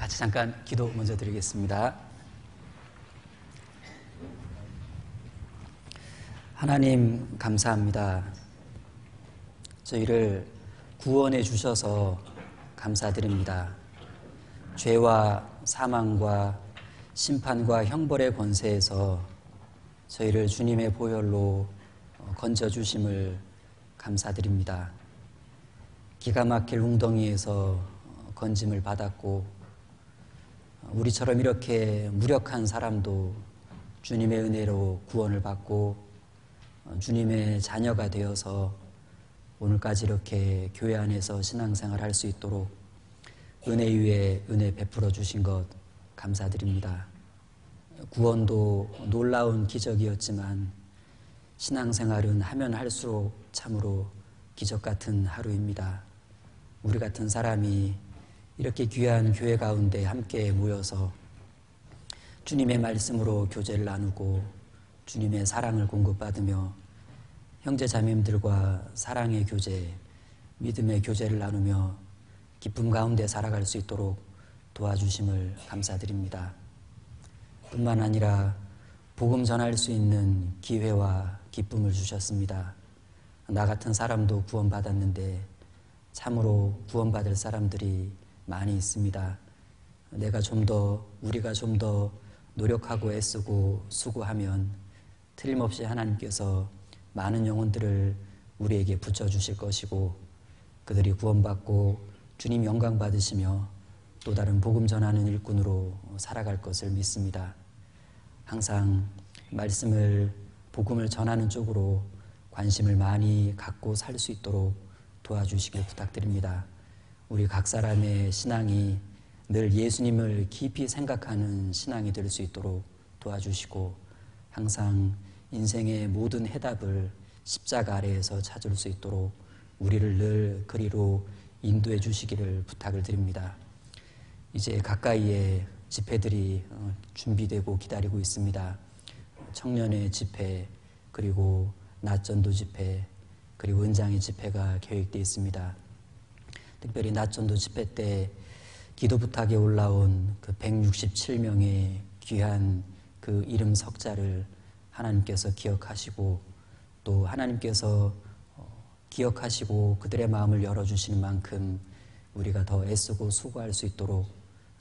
같이 잠깐 기도 먼저 드리겠습니다. 하나님 감사합니다. 저희를 구원해 주셔서 감사드립니다. 죄와 사망과 심판과 형벌의 권세에서 저희를 주님의 보혈로 건져주심을 감사드립니다. 기가 막힐 웅덩이에서 건짐을 받았고 우리처럼 이렇게 무력한 사람도 주님의 은혜로 구원을 받고 주님의 자녀가 되어서 오늘까지 이렇게 교회 안에서 신앙생활 할 수 있도록 은혜 위에 은혜 베풀어 주신 것 감사드립니다. 구원도 놀라운 기적이었지만 신앙생활은 하면 할수록 참으로 기적 같은 하루입니다. 우리 같은 사람이 이렇게 귀한 교회 가운데 함께 모여서 주님의 말씀으로 교제를 나누고 주님의 사랑을 공급받으며 형제 자매님들과 사랑의 교제, 믿음의 교제를 나누며 기쁨 가운데 살아갈 수 있도록 도와주심을 감사드립니다. 뿐만 아니라 복음 전할 수 있는 기회와 기쁨을 주셨습니다. 나 같은 사람도 구원받았는데 참으로 구원받을 사람들이 많이 있습니다. 우리가 좀 더 노력하고 애쓰고 수고하면 틀림없이 하나님께서 많은 영혼들을 우리에게 붙여주실 것이고 그들이 구원받고 주님 영광 받으시며 또 다른 복음 전하는 일꾼으로 살아갈 것을 믿습니다. 항상 복음을 전하는 쪽으로 관심을 많이 갖고 살 수 있도록 도와주시길 부탁드립니다. 우리 각 사람의 신앙이 늘 예수님을 깊이 생각하는 신앙이 될 수 있도록 도와주시고 항상 인생의 모든 해답을 십자가 아래에서 찾을 수 있도록 우리를 늘 그리로 인도해 주시기를 부탁을 드립니다. 이제 가까이에 집회들이 준비되고 기다리고 있습니다. 청년의 집회, 그리고 낮전도 집회, 그리고 은장의 집회가 계획되어 있습니다. 특별히 낮전도 집회 때 기도 부탁에 올라온 그 167명의 귀한 그 이름 석자를 하나님께서 기억하시고 또 하나님께서 기억하시고 그들의 마음을 열어주시는 만큼 우리가 더 애쓰고 수고할 수 있도록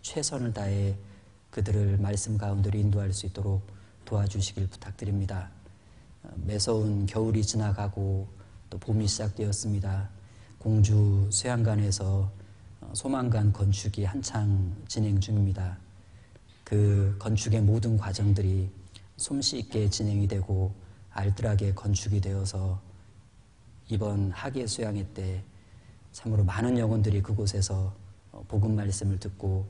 최선을 다해 그들을 말씀 가운데로 인도할 수 있도록 도와주시길 부탁드립니다. 매서운 겨울이 지나가고 또 봄이 시작되었습니다. 공주 수양관에서 소망관 건축이 한창 진행 중입니다. 그 건축의 모든 과정들이 솜씨 있게 진행이 되고 알뜰하게 건축이 되어서 이번 학예 수양회 때 참으로 많은 영혼들이 그곳에서 복음 말씀을 듣고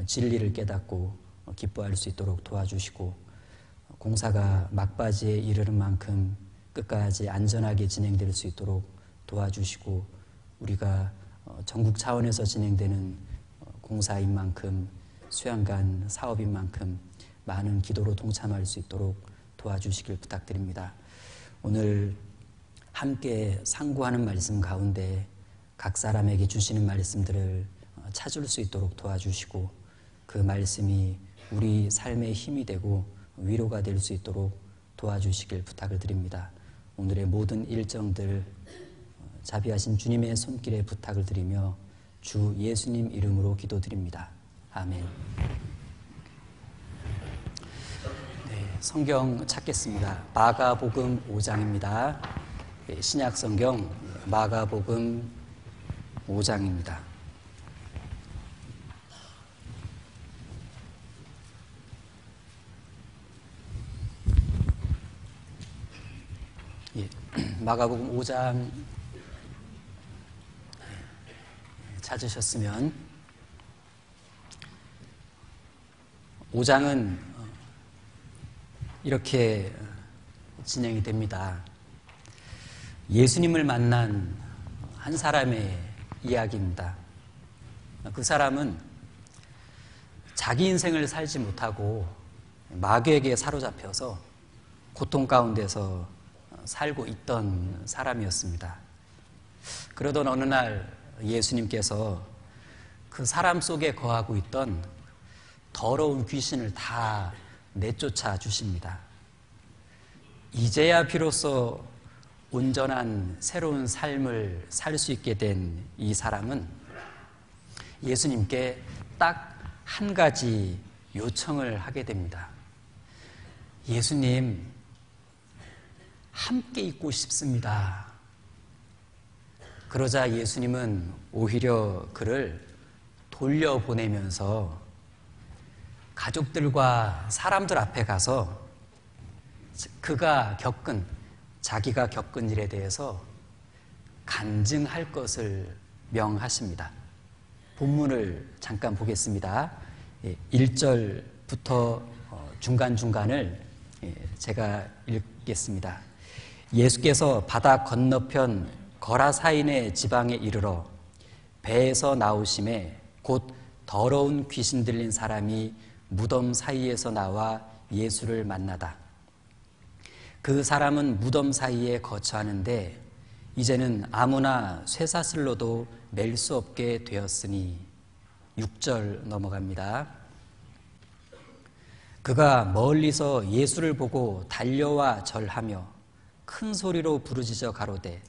진리를 깨닫고 기뻐할 수 있도록 도와주시고 공사가 막바지에 이르는 만큼 끝까지 안전하게 진행될 수 있도록 도와주시고 우리가 전국 차원에서 진행되는 공사인 만큼 수양관 사업인 만큼 많은 기도로 동참할 수 있도록 도와주시길 부탁드립니다. 오늘 함께 상고하는 말씀 가운데 각 사람에게 주시는 말씀들을 찾을 수 있도록 도와주시고 그 말씀이 우리 삶의 힘이 되고 위로가 될 수 있도록 도와주시길 부탁을 드립니다. 오늘의 모든 일정들 자비하신 주님의 손길에 부탁을 드리며 주 예수님 이름으로 기도드립니다. 아멘. 네, 성경 찾겠습니다. 마가복음 5장입니다. 신약 성경 마가복음 5장입니다. 마가복음 5장 찾으셨으면 5장은 이렇게 진행이 됩니다. 예수님을 만난 한 사람의 이야기입니다. 그 사람은 자기 인생을 살지 못하고 마귀에게 사로잡혀서 고통 가운데서 살고 있던 사람이었습니다. 그러던 어느 날 예수님께서 그 사람 속에 거하고 있던 더러운 귀신을 다 내쫓아 주십니다. 이제야 비로소 온전한 새로운 삶을 살 수 있게 된 이 사람은 예수님께 딱 한 가지 요청을 하게 됩니다. 예수님, 함께 있고 싶습니다. 그러자 예수님은 오히려 그를 돌려보내면서 가족들과 사람들 앞에 가서 자기가 겪은 일에 대해서 간증할 것을 명하십니다. 본문을 잠깐 보겠습니다. 1절부터 중간중간을 제가 읽겠습니다. 예수께서 바다 건너편 거라사인의 지방에 이르러 배에서 나오심에 곧 더러운 귀신 들린 사람이 무덤 사이에서 나와 예수를 만나다. 그 사람은 무덤 사이에 거처하는데 이제는 아무나 쇠사슬로도 낼 수 없게 되었으니 6절 넘어갑니다. 그가 멀리서 예수를 보고 달려와 절하며 큰 소리로 부르짖어 가로되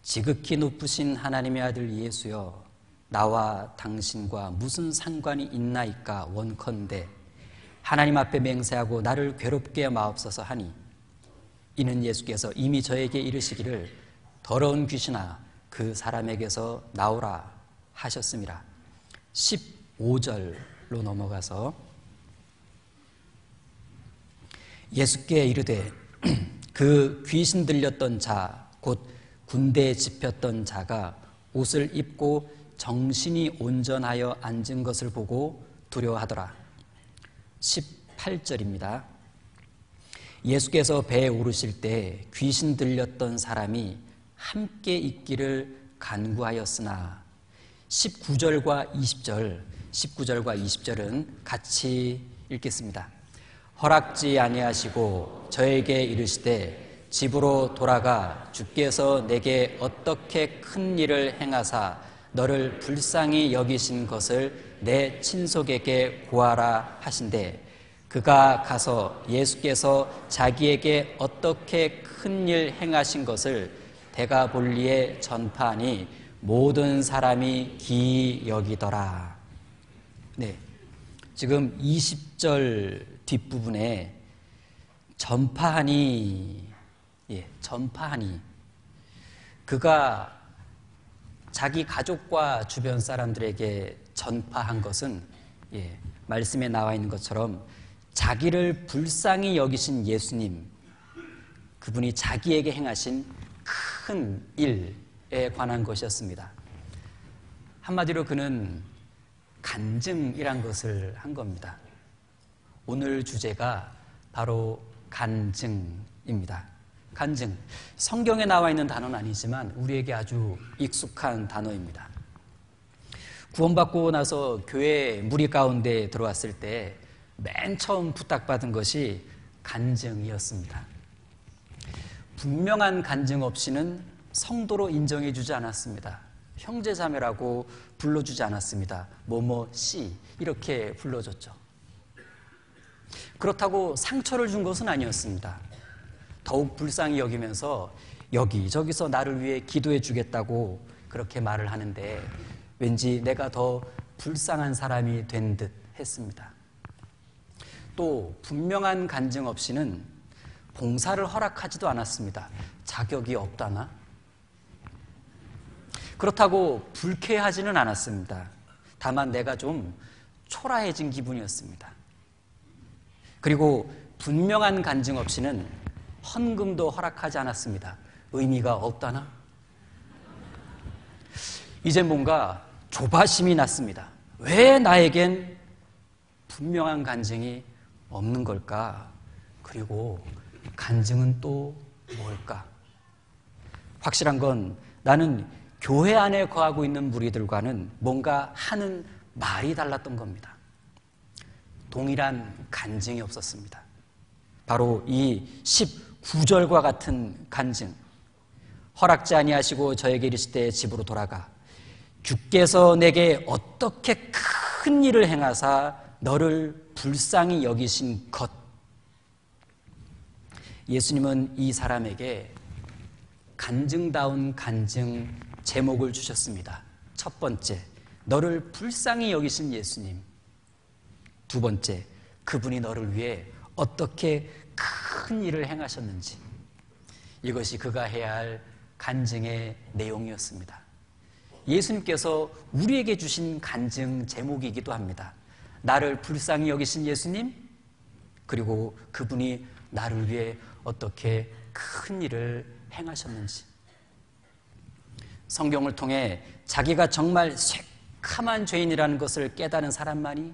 지극히 높으신 하나님의 아들 예수여 나와 당신과 무슨 상관이 있나이까 원컨대 하나님 앞에 맹세하고 나를 괴롭게 마옵소서 하니 이는 예수께서 이미 저에게 이르시기를 더러운 귀신아 그 사람에게서 나오라 하셨습니다. 15절로 넘어가서 예수께 이르되 그 귀신 들렸던 자 곧 군대에 집혔던 자가 옷을 입고 정신이 온전하여 앉은 것을 보고 두려워하더라. 18절입니다. 예수께서 배에 오르실 때 귀신 들렸던 사람이 함께 있기를 간구하였으나 19절과 20절은 같이 읽겠습니다. 허락지 아니하시고 저에게 이르시되 집으로 돌아가 주께서 내게 어떻게 큰 일을 행하사 너를 불쌍히 여기신 것을 내 친속에게 고하라 하신대 그가 가서 예수께서 자기에게 어떻게 큰 일 행하신 것을 데가볼리에 전파하니 모든 사람이 기이 여기더라. 네, 지금 20절 뒷부분에 전파하니 그가 자기 가족과 주변 사람들에게 전파한 것은 말씀에 나와 있는 것처럼 자기를 불쌍히 여기신 예수님, 그분이 자기에게 행하신 큰 일에 관한 것이었습니다. 한마디로 그는 간증이란 것을 한 겁니다. 오늘 주제가 바로 간증입니다. 간증, 성경에 나와 있는 단어는 아니지만 우리에게 아주 익숙한 단어입니다. 구원받고 나서 교회 무리 가운데 들어왔을 때 맨 처음 부탁받은 것이 간증이었습니다. 분명한 간증 없이는 성도로 인정해 주지 않았습니다. 형제자매라고 불러주지 않았습니다. 뭐뭐씨 이렇게 불러줬죠. 그렇다고 상처를 준 것은 아니었습니다. 더욱 불쌍히 여기면서 여기저기서 나를 위해 기도해 주겠다고 그렇게 말을 하는데 왠지 내가 더 불쌍한 사람이 된 듯 했습니다. 또 분명한 간증 없이는 봉사를 허락하지도 않았습니다. 자격이 없다나? 그렇다고 불쾌하지는 않았습니다. 다만 내가 좀 초라해진 기분이었습니다. 그리고 분명한 간증 없이는 헌금도 허락하지 않았습니다. 의미가 없다나? 이제 뭔가 조바심이 났습니다. 왜 나에겐 분명한 간증이 없는 걸까? 그리고 간증은 또 뭘까? 확실한 건 나는 교회 안에 거하고 있는 무리들과는 뭔가 하는 말이 달랐던 겁니다. 동일한 간증이 없었습니다. 바로 이 19절과 같은 간증. 허락지 아니하시고 저에게 이르시되 집으로 돌아가 주께서 내게 어떻게 큰 일을 행하사 너를 불쌍히 여기신 것. 예수님은 이 사람에게 간증다운 간증 제목을 주셨습니다. 첫 번째, 너를 불쌍히 여기신 예수님. 두 번째, 그분이 너를 위해 어떻게 큰 일을 행하셨는지. 이것이 그가 해야 할 간증의 내용이었습니다. 예수님께서 우리에게 주신 간증 제목이기도 합니다. 나를 불쌍히 여기신 예수님, 그리고 그분이 나를 위해 어떻게 큰 일을 행하셨는지. 성경을 통해 자기가 정말 쇠캄한 죄인이라는 것을 깨달은 사람만이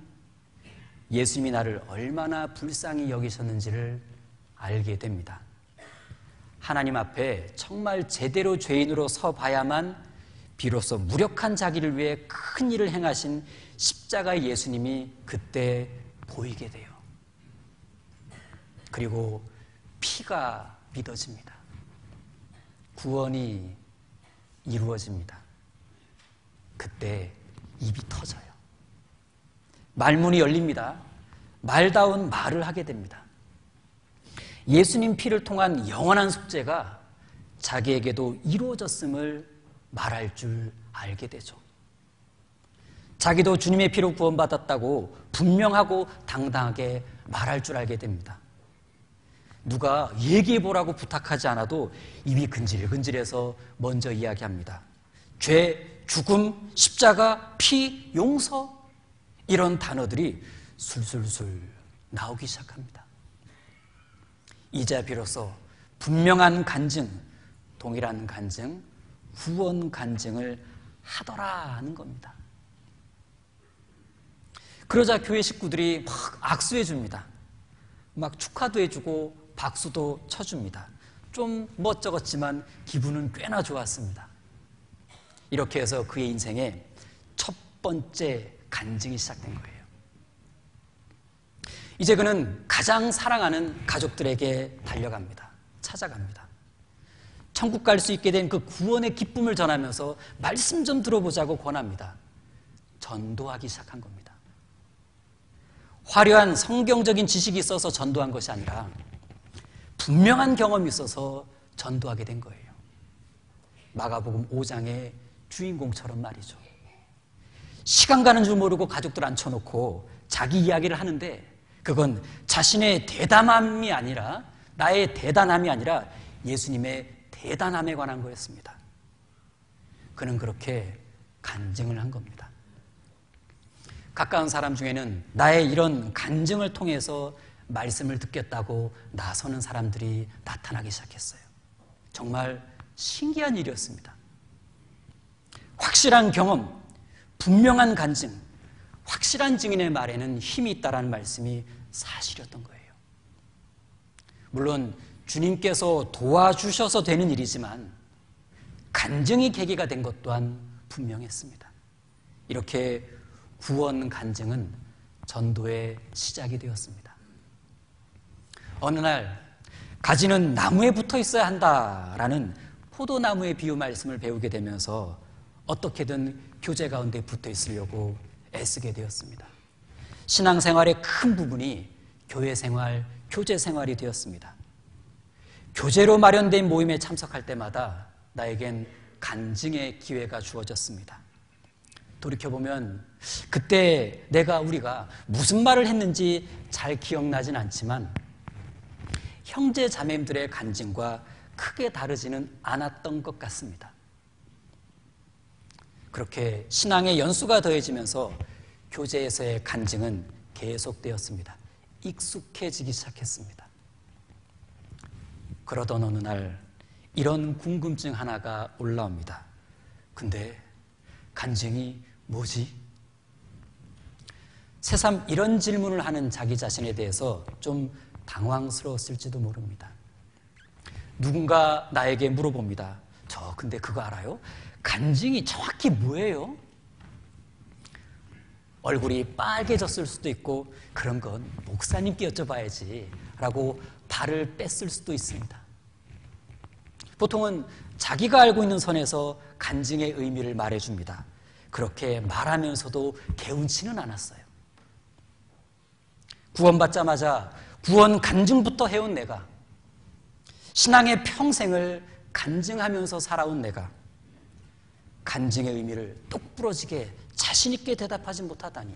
예수님이 나를 얼마나 불쌍히 여기셨는지를 알게 됩니다. 하나님 앞에 정말 제대로 죄인으로 서봐야만 비로소 무력한 자기를 위해 큰 일을 행하신 십자가의 예수님이 그때 보이게 돼요. 그리고 피가 믿어집니다. 구원이 이루어집니다. 그때 입이 터져요. 말문이 열립니다. 말다운 말을 하게 됩니다. 예수님 피를 통한 영원한 속죄가 자기에게도 이루어졌음을 말할 줄 알게 되죠. 자기도 주님의 피로 구원받았다고 분명하고 당당하게 말할 줄 알게 됩니다. 누가 얘기해보라고 부탁하지 않아도 입이 근질근질해서 먼저 이야기합니다. 죄, 죽음, 십자가, 피, 용서, 이런 단어들이 술술술 나오기 시작합니다. 이제 비로소 분명한 간증, 동일한 간증, 구원 간증을 하더라 하는 겁니다. 그러자 교회 식구들이 막 악수해 줍니다. 막 축하도 해주고 박수도 쳐줍니다. 좀 멋쩍었지만 기분은 꽤나 좋았습니다. 이렇게 해서 그의 인생의 첫 번째 간증이 시작된 거예요. 이제 그는 가장 사랑하는 가족들에게 달려갑니다. 찾아갑니다. 천국 갈 수 있게 된 그 구원의 기쁨을 전하면서 말씀 좀 들어보자고 권합니다. 전도하기 시작한 겁니다. 화려한 성경적인 지식이 있어서 전도한 것이 아니라 분명한 경험이 있어서 전도하게 된 거예요. 마가복음 5장의 주인공처럼 말이죠. 시간 가는 줄 모르고 가족들 앉혀놓고 자기 이야기를 하는데 그건 자신의 대담함이 아니라 나의 대단함이 아니라 예수님의 대단함에 관한 거였습니다. 그는 그렇게 간증을 한 겁니다. 가까운 사람 중에는 나의 이런 간증을 통해서 말씀을 듣겠다고 나서는 사람들이 나타나기 시작했어요. 정말 신기한 일이었습니다. 확실한 경험, 분명한 간증, 확실한 증인의 말에는 힘이 있다라는 말씀이 사실이었던 거예요. 물론 주님께서 도와주셔서 되는 일이지만 간증이 계기가 된 것 또한 분명했습니다. 이렇게 구원 간증은 전도의 시작이 되었습니다. 어느 날 가지는 나무에 붙어 있어야 한다라는 포도나무의 비유 말씀을 배우게 되면서 어떻게든 교제 가운데 붙어 있으려고 애쓰게 되었습니다. 신앙생활의 큰 부분이 교회 생활, 교제 생활이 되었습니다. 교제로 마련된 모임에 참석할 때마다 나에겐 간증의 기회가 주어졌습니다. 돌이켜보면 그때 우리가 무슨 말을 했는지 잘 기억나진 않지만 형제 자매들의 간증과 크게 다르지는 않았던 것 같습니다. 그렇게 신앙의 연수가 더해지면서 교제에서의 간증은 계속되었습니다. 익숙해지기 시작했습니다. 그러던 어느 날 이런 궁금증 하나가 올라옵니다. 근데 간증이 뭐지? 새삼 이런 질문을 하는 자기 자신에 대해서 좀 당황스러웠을지도 모릅니다. 누군가 나에게 물어봅니다. 저 근데 그거 알아요? 간증이 정확히 뭐예요? 얼굴이 빨개졌을 수도 있고 그런 건 목사님께 여쭤봐야지 라고 발을 뺐을 수도 있습니다. 보통은 자기가 알고 있는 선에서 간증의 의미를 말해줍니다. 그렇게 말하면서도 개운치는 않았어요. 구원받자마자 구원 간증부터 해온 내가, 신앙의 평생을 간증하면서 살아온 내가 간증의 의미를 똑부러지게 자신 있게 대답하지 못하다니,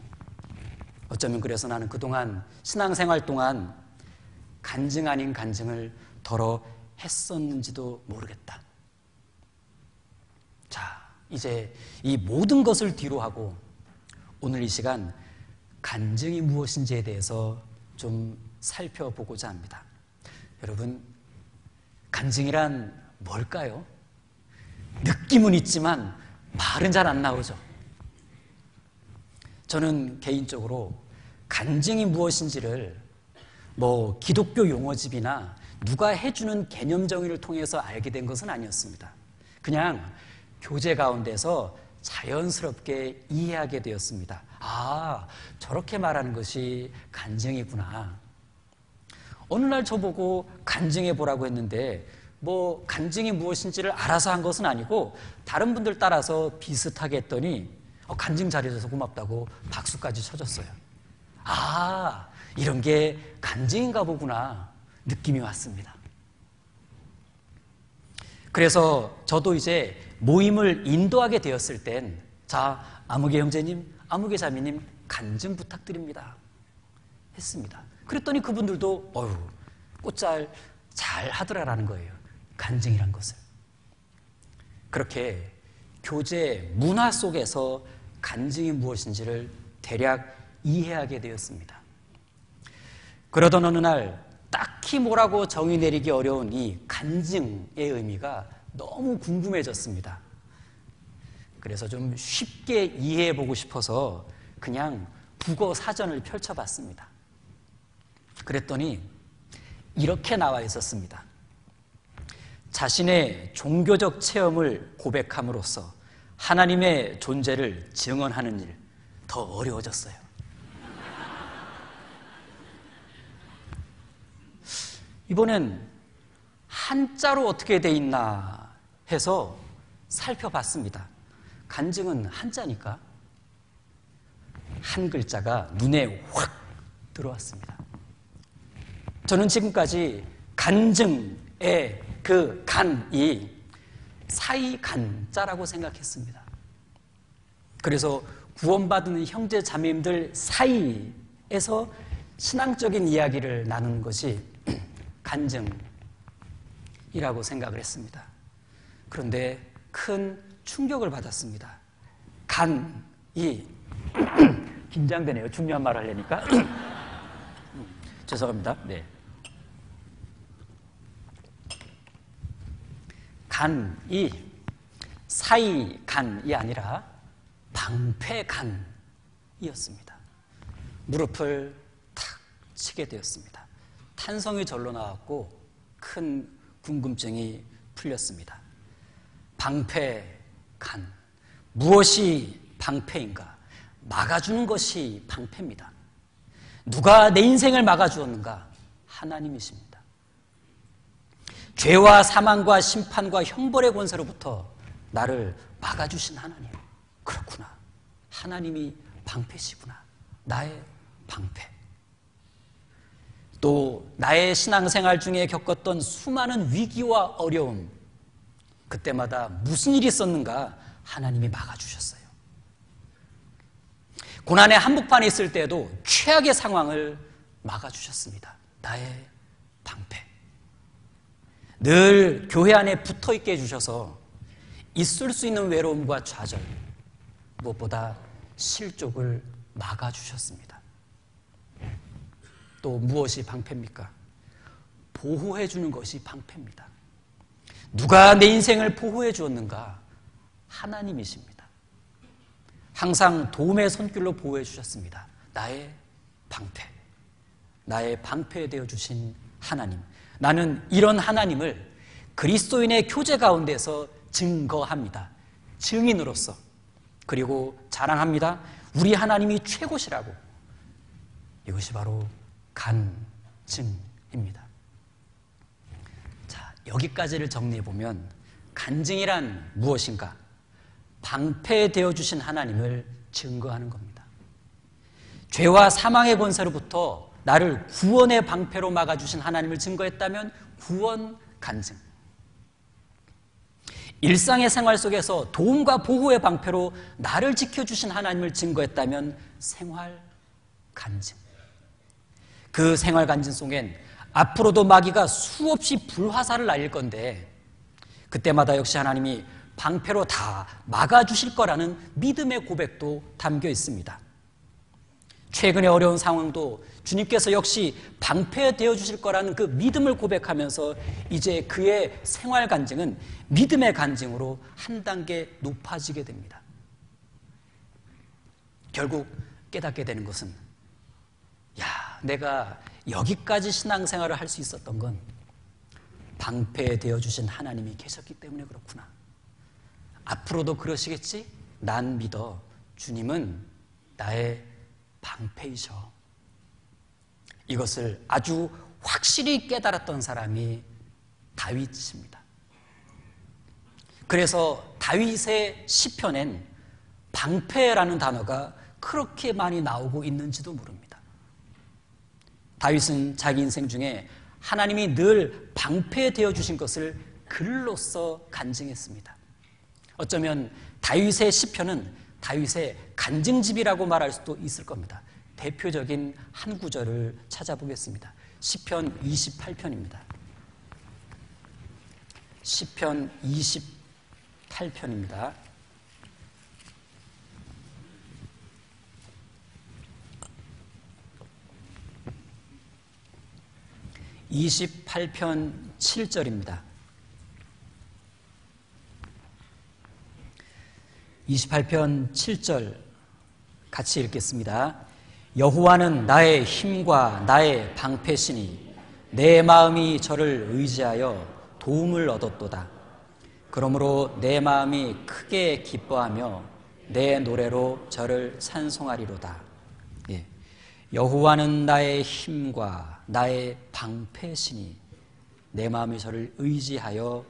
어쩌면 그래서 나는 그동안 신앙생활 동안 간증 아닌 간증을 덜어 했었는지도 모르겠다. 자, 이제 이 모든 것을 뒤로 하고 오늘 이 시간 간증이 무엇인지에 대해서 좀 살펴보고자 합니다. 여러분, 간증이란 뭘까요? 느낌은 있지만 말은 잘 안 나오죠. 저는 개인적으로 간증이 무엇인지를 기독교 용어집이나 누가 해주는 개념 정의를 통해서 알게 된 것은 아니었습니다. 그냥 교제 가운데서 자연스럽게 이해하게 되었습니다. 아, 저렇게 말하는 것이 간증이구나. 어느 날 저보고 간증해 보라고 했는데 간증이 무엇인지를 알아서 한 것은 아니고 다른 분들 따라서 비슷하게 했더니 간증 잘해줘서 고맙다고 박수까지 쳐줬어요. 아, 이런 게 간증인가 보구나 느낌이 왔습니다. 그래서 저도 이제 모임을 인도하게 되었을 땐, 자, 아무개 형제님, 아무개 자매님 간증 부탁드립니다 했습니다. 그랬더니 그분들도 꽃잘 잘 하더라라는 거예요. 간증이란 것을. 그렇게 교제 문화 속에서 간증이 무엇인지를 대략 이해하게 되었습니다. 그러던 어느 날 딱히 뭐라고 정의 내리기 어려운 이 간증의 의미가 너무 궁금해졌습니다. 그래서 좀 쉽게 이해해보고 싶어서 그냥 국어 사전을 펼쳐봤습니다. 그랬더니 이렇게 나와 있었습니다. 자신의 종교적 체험을 고백함으로써 하나님의 존재를 증언하는 일, 더 어려워졌어요. 이번엔 한자로 어떻게 돼 있나 해서 살펴봤습니다. 간증은 한자니까 한 글자가 눈에 확 들어왔습니다. 저는 지금까지 간증의 그 간이 사이 간자라고 생각했습니다. 그래서 구원받은 형제 자매님들 사이에서 신앙적인 이야기를 나누는 것이 간증이라고 생각을 했습니다. 그런데 큰 충격을 받았습니다. 간이 긴장되네요. 중요한 말 하려니까. 죄송합니다. 네. 간이 사이간이 아니라 방패간이었습니다. 무릎을 탁 치게 되었습니다. 탄성이 절로 나왔고 큰 궁금증이 풀렸습니다. 방패간, 무엇이 방패인가? 막아주는 것이 방패입니다. 누가 내 인생을 막아주었는가? 하나님이십니다. 죄와 사망과 심판과 형벌의 권세로부터 나를 막아주신 하나님. 그렇구나. 하나님이 방패시구나. 나의 방패. 또 나의 신앙생활 중에 겪었던 수많은 위기와 어려움, 그때마다 무슨 일이 있었는가? 하나님이 막아주셨어요. 고난의 한복판에 있을 때에도 최악의 상황을 막아주셨습니다. 나의 방패. 늘 교회 안에 붙어있게 해주셔서 있을 수 있는 외로움과 좌절, 무엇보다 실족을 막아주셨습니다. 또 무엇이 방패입니까? 보호해주는 것이 방패입니다. 누가 내 인생을 보호해 주었는가? 하나님이십니다. 항상 도움의 손길로 보호해 주셨습니다. 나의 방패, 나의 방패 되어주신 하나님. 나는 이런 하나님을 그리스도인의 교제 가운데서 증거합니다. 증인으로서. 그리고 자랑합니다. 우리 하나님이 최고시라고. 이것이 바로 간증입니다. 자, 여기까지를 정리해보면 간증이란 무엇인가? 방패되어 주신 하나님을 증거하는 겁니다. 죄와 사망의 권세로부터 나를 구원의 방패로 막아주신 하나님을 증거했다면 구원 간증. 일상의 생활 속에서 도움과 보호의 방패로 나를 지켜주신 하나님을 증거했다면 생활 간증. 그 생활 간증 속엔 앞으로도 마귀가 수없이 불화살을 날릴 건데 그때마다 역시 하나님이 방패로 다 막아주실 거라는 믿음의 고백도 담겨 있습니다. 최근의 어려운 상황도 주님께서 역시 방패되어 주실 거라는 그 믿음을 고백하면서 이제 그의 생활 간증은 믿음의 간증으로 한 단계 높아지게 됩니다. 결국 깨닫게 되는 것은 내가 여기까지 신앙생활을 할 수 있었던 건 방패되어 주신 하나님이 계셨기 때문에 그렇구나. 앞으로도 그러시겠지? 난 믿어. 주님은 나의 방패이셔. 이것을 아주 확실히 깨달았던 사람이 다윗입니다. 그래서 다윗의 시편엔 방패라는 단어가 그렇게 많이 나오고 있는지도 모릅니다. 다윗은 자기 인생 중에 하나님이 늘 방패되어 주신 것을 글로써 간증했습니다. 어쩌면 다윗의 시편은 다윗의 간증집이라고 말할 수도 있을 겁니다. 대표적인 한 구절을 찾아보겠습니다. 시편 28편입니다. 시편 28편입니다. (28편) 7절입니다. 28편 7절 같이 읽겠습니다. 여호와는 나의 힘과 나의 방패시니 내 마음이 저를 의지하여 도움을 얻었도다. 그러므로 내 마음이 크게 기뻐하며 내 노래로 저를 찬송하리로다. 여호와는 나의 힘과 나의 방패시니 내 마음이 저를 의지하여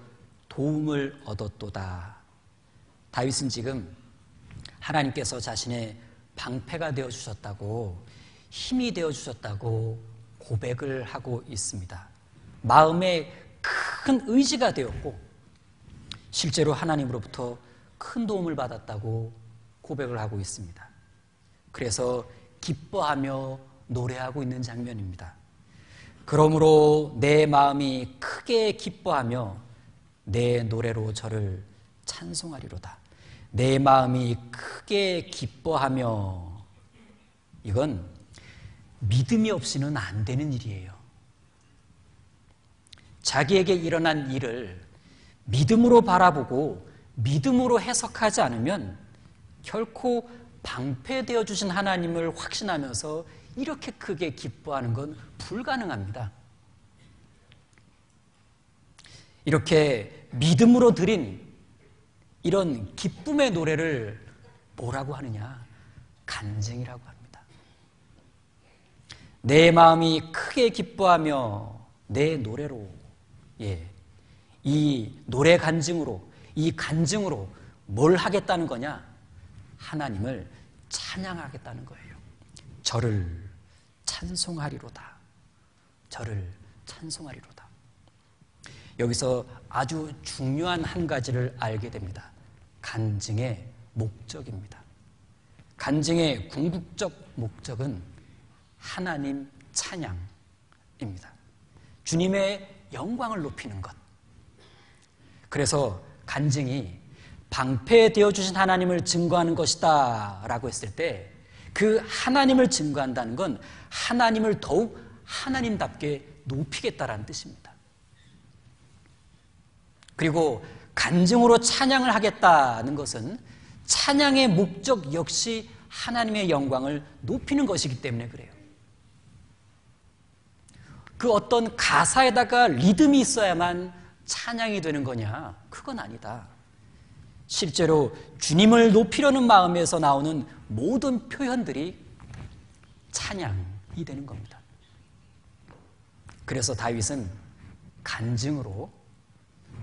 도움을 얻었도다. 다윗은 지금 하나님께서 자신의 방패가 되어주셨다고, 힘이 되어주셨다고 고백을 하고 있습니다. 마음에 큰 의지가 되었고 실제로 하나님으로부터 큰 도움을 받았다고 고백을 하고 있습니다. 그래서 기뻐하며 노래하고 있는 장면입니다. 그러므로 내 마음이 크게 기뻐하며 내 노래로 저를 찬송하리로다. 내 마음이 크게 기뻐하며, 이건 믿음이 없이는 안 되는 일이에요. 자기에게 일어난 일을 믿음으로 바라보고 믿음으로 해석하지 않으면 결코 방패되어 주신 하나님을 확신하면서 이렇게 크게 기뻐하는 건 불가능합니다. 이렇게 믿음으로 드린 이런 기쁨의 노래를 뭐라고 하느냐? 간증이라고 합니다. 내 마음이 크게 기뻐하며 내 노래로, 이 노래 간증으로, 이 간증으로 뭘 하겠다는 거냐? 하나님을 찬양하겠다는 거예요. 저를 찬송하리로다. 저를 찬송하리로다. 여기서 아주 중요한 한 가지를 알게 됩니다. 간증의 목적입니다. 간증의 궁극적 목적은 하나님 찬양입니다. 주님의 영광을 높이는 것. 그래서 간증이 방패되어 주신 하나님을 증거하는 것이다 라고 했을 때 그 하나님을 증거한다는 건 하나님을 더욱 하나님답게 높이겠다라는 뜻입니다. 그리고 간증으로 찬양을 하겠다는 것은 찬양의 목적 역시 하나님의 영광을 높이는 것이기 때문에 그래요. 그 어떤 가사에다가 리듬이 있어야만 찬양이 되는 거냐? 그건 아니다. 실제로 주님을 높이려는 마음에서 나오는 모든 표현들이 찬양이 되는 겁니다. 그래서 다윗은 간증으로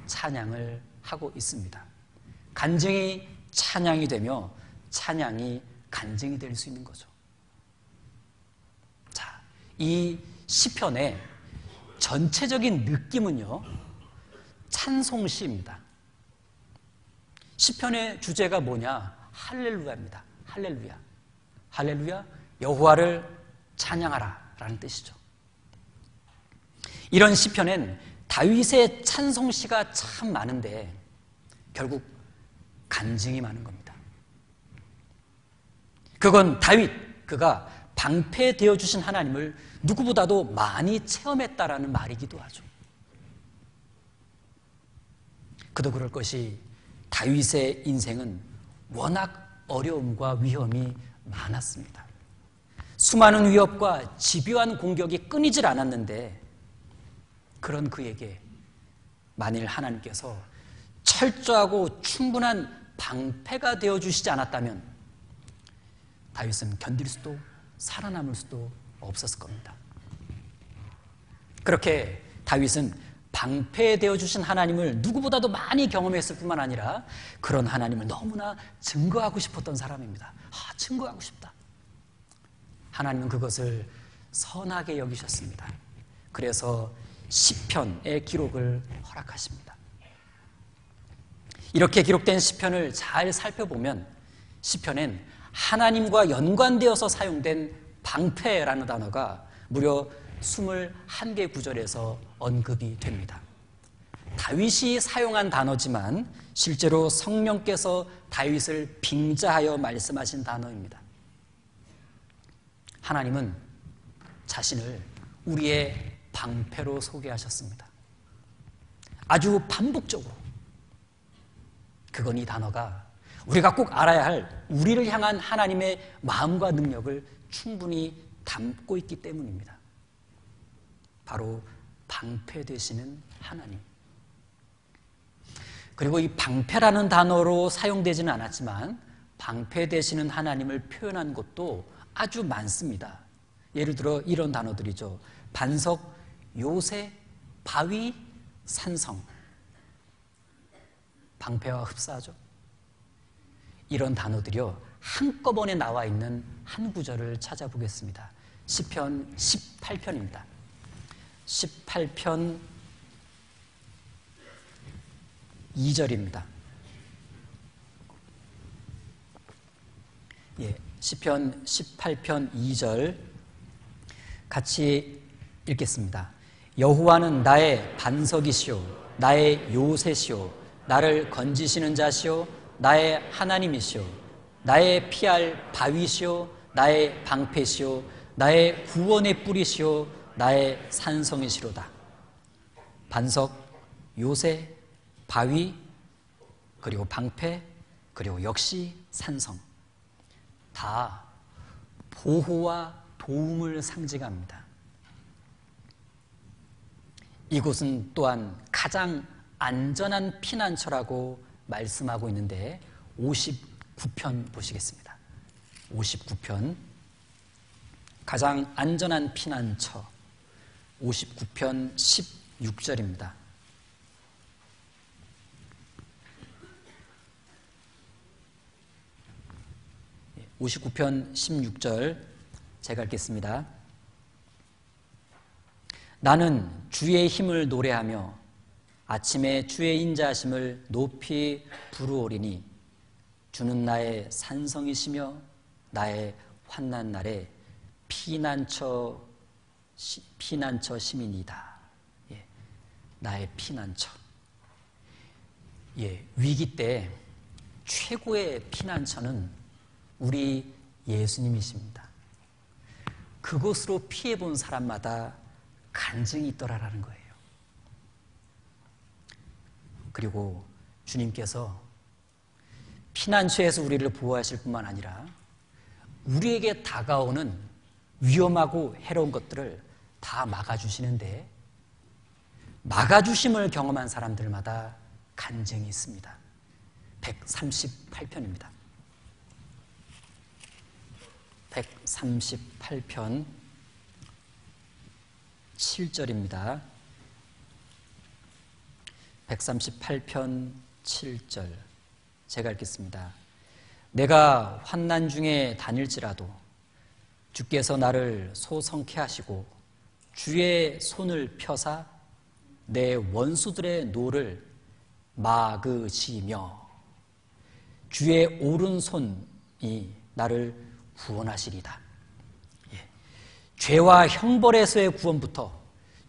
찬양을 하고 있습니다. 간증이 찬양이 되며 찬양이 간증이 될 수 있는 거죠. 자, 이 시편의 전체적인 느낌은요, 찬송시입니다. 시편의 주제가 뭐냐? 할렐루야입니다. 할렐루야. 할렐루야, 여호와를 찬양하라 라는 뜻이죠. 이런 시편엔 다윗의 찬송시가 참 많은데 결국 간증이 많은 겁니다. 그건 다윗, 그가 방패되어 주신 하나님을 누구보다도 많이 체험했다라는 말이기도 하죠. 그도 그럴 것이 다윗의 인생은 워낙 어려움과 위험이 많았습니다. 수많은 위협과 집요한 공격이 끊이질 않았는데 그런 그에게 만일 하나님께서 철저하고 충분한 방패가 되어주시지 않았다면 다윗은 견딜 수도 살아남을 수도 없었을 겁니다. 그렇게 다윗은 방패되어 주신 하나님을 누구보다도 많이 경험했을 뿐만 아니라 그런 하나님을 너무나 증거하고 싶었던 사람입니다. 증거하고 싶다. 하나님은 그것을 선하게 여기셨습니다. 그래서 시편의 기록을 허락하십니다. 이렇게 기록된 시편을 잘 살펴보면 시편엔 하나님과 연관되어서 사용된 방패라는 단어가 무려 21개 구절에서 언급이 됩니다. 다윗이 사용한 단어지만 실제로 성령께서 다윗을 빙자하여 말씀하신 단어입니다. 하나님은 자신을 우리의 방패로 소개하셨습니다. 아주 반복적으로. 그건 이 단어가 우리가 꼭 알아야 할 우리를 향한 하나님의 마음과 능력을 충분히 담고 있기 때문입니다. 바로 방패 되시는 하나님. 그리고 이 방패라는 단어로 사용되지는 않았지만 방패 되시는 하나님을 표현한 것도 아주 많습니다. 예를 들어 이런 단어들이죠. 반석, 요새, 바위, 산성. 방패와 흡사하죠. 이런 단어들이요 한꺼번에 나와 있는 한 구절을 찾아보겠습니다. 시편 18편입니다. 18편 2절입니다. 시편 18편 2절 같이 읽겠습니다. 여호와는 나의 반석이시오 나의 요새시오 나를 건지시는 자시오 나의 하나님이시오 나의 피할 바위시오 나의 방패시오 나의 구원의 뿌리시오 나의 산성이시로다. 반석, 요새, 바위, 그리고 방패, 그리고 역시 산성. 다 보호와 도움을 상징합니다. 이곳은 또한 가장 안전한 피난처라고 말씀하고 있는데 59편 보시겠습니다. 59편 가장 안전한 피난처 59편 16절입니다. 예, 59편 16절 제가 읽겠습니다. 나는 주의 힘을 노래하며 아침에 주의 인자하심을 높이 부르오리니 주는 나의 산성이시며 나의 환난 날에 피난처 시민이다. 예, 나의 피난처. 위기 때 최고의 피난처는 우리 예수님이십니다. 그곳으로 피해본 사람마다 간증이 있더라라는 거예요. 그리고 주님께서 피난처에서 우리를 보호하실 뿐만 아니라 우리에게 다가오는 위험하고 해로운 것들을 다 막아주시는데 막아주심을 경험한 사람들마다 간증이 있습니다. 138편입니다. 138편 7절입니다. 138편 7절 제가 읽겠습니다. 내가 환난 중에 다닐지라도 주께서 나를 소성케 하시고 주의 손을 펴사 내 원수들의 노를 막으시며 주의 오른손이 나를 구원하시리다. 예. 죄와 형벌에서의 구원부터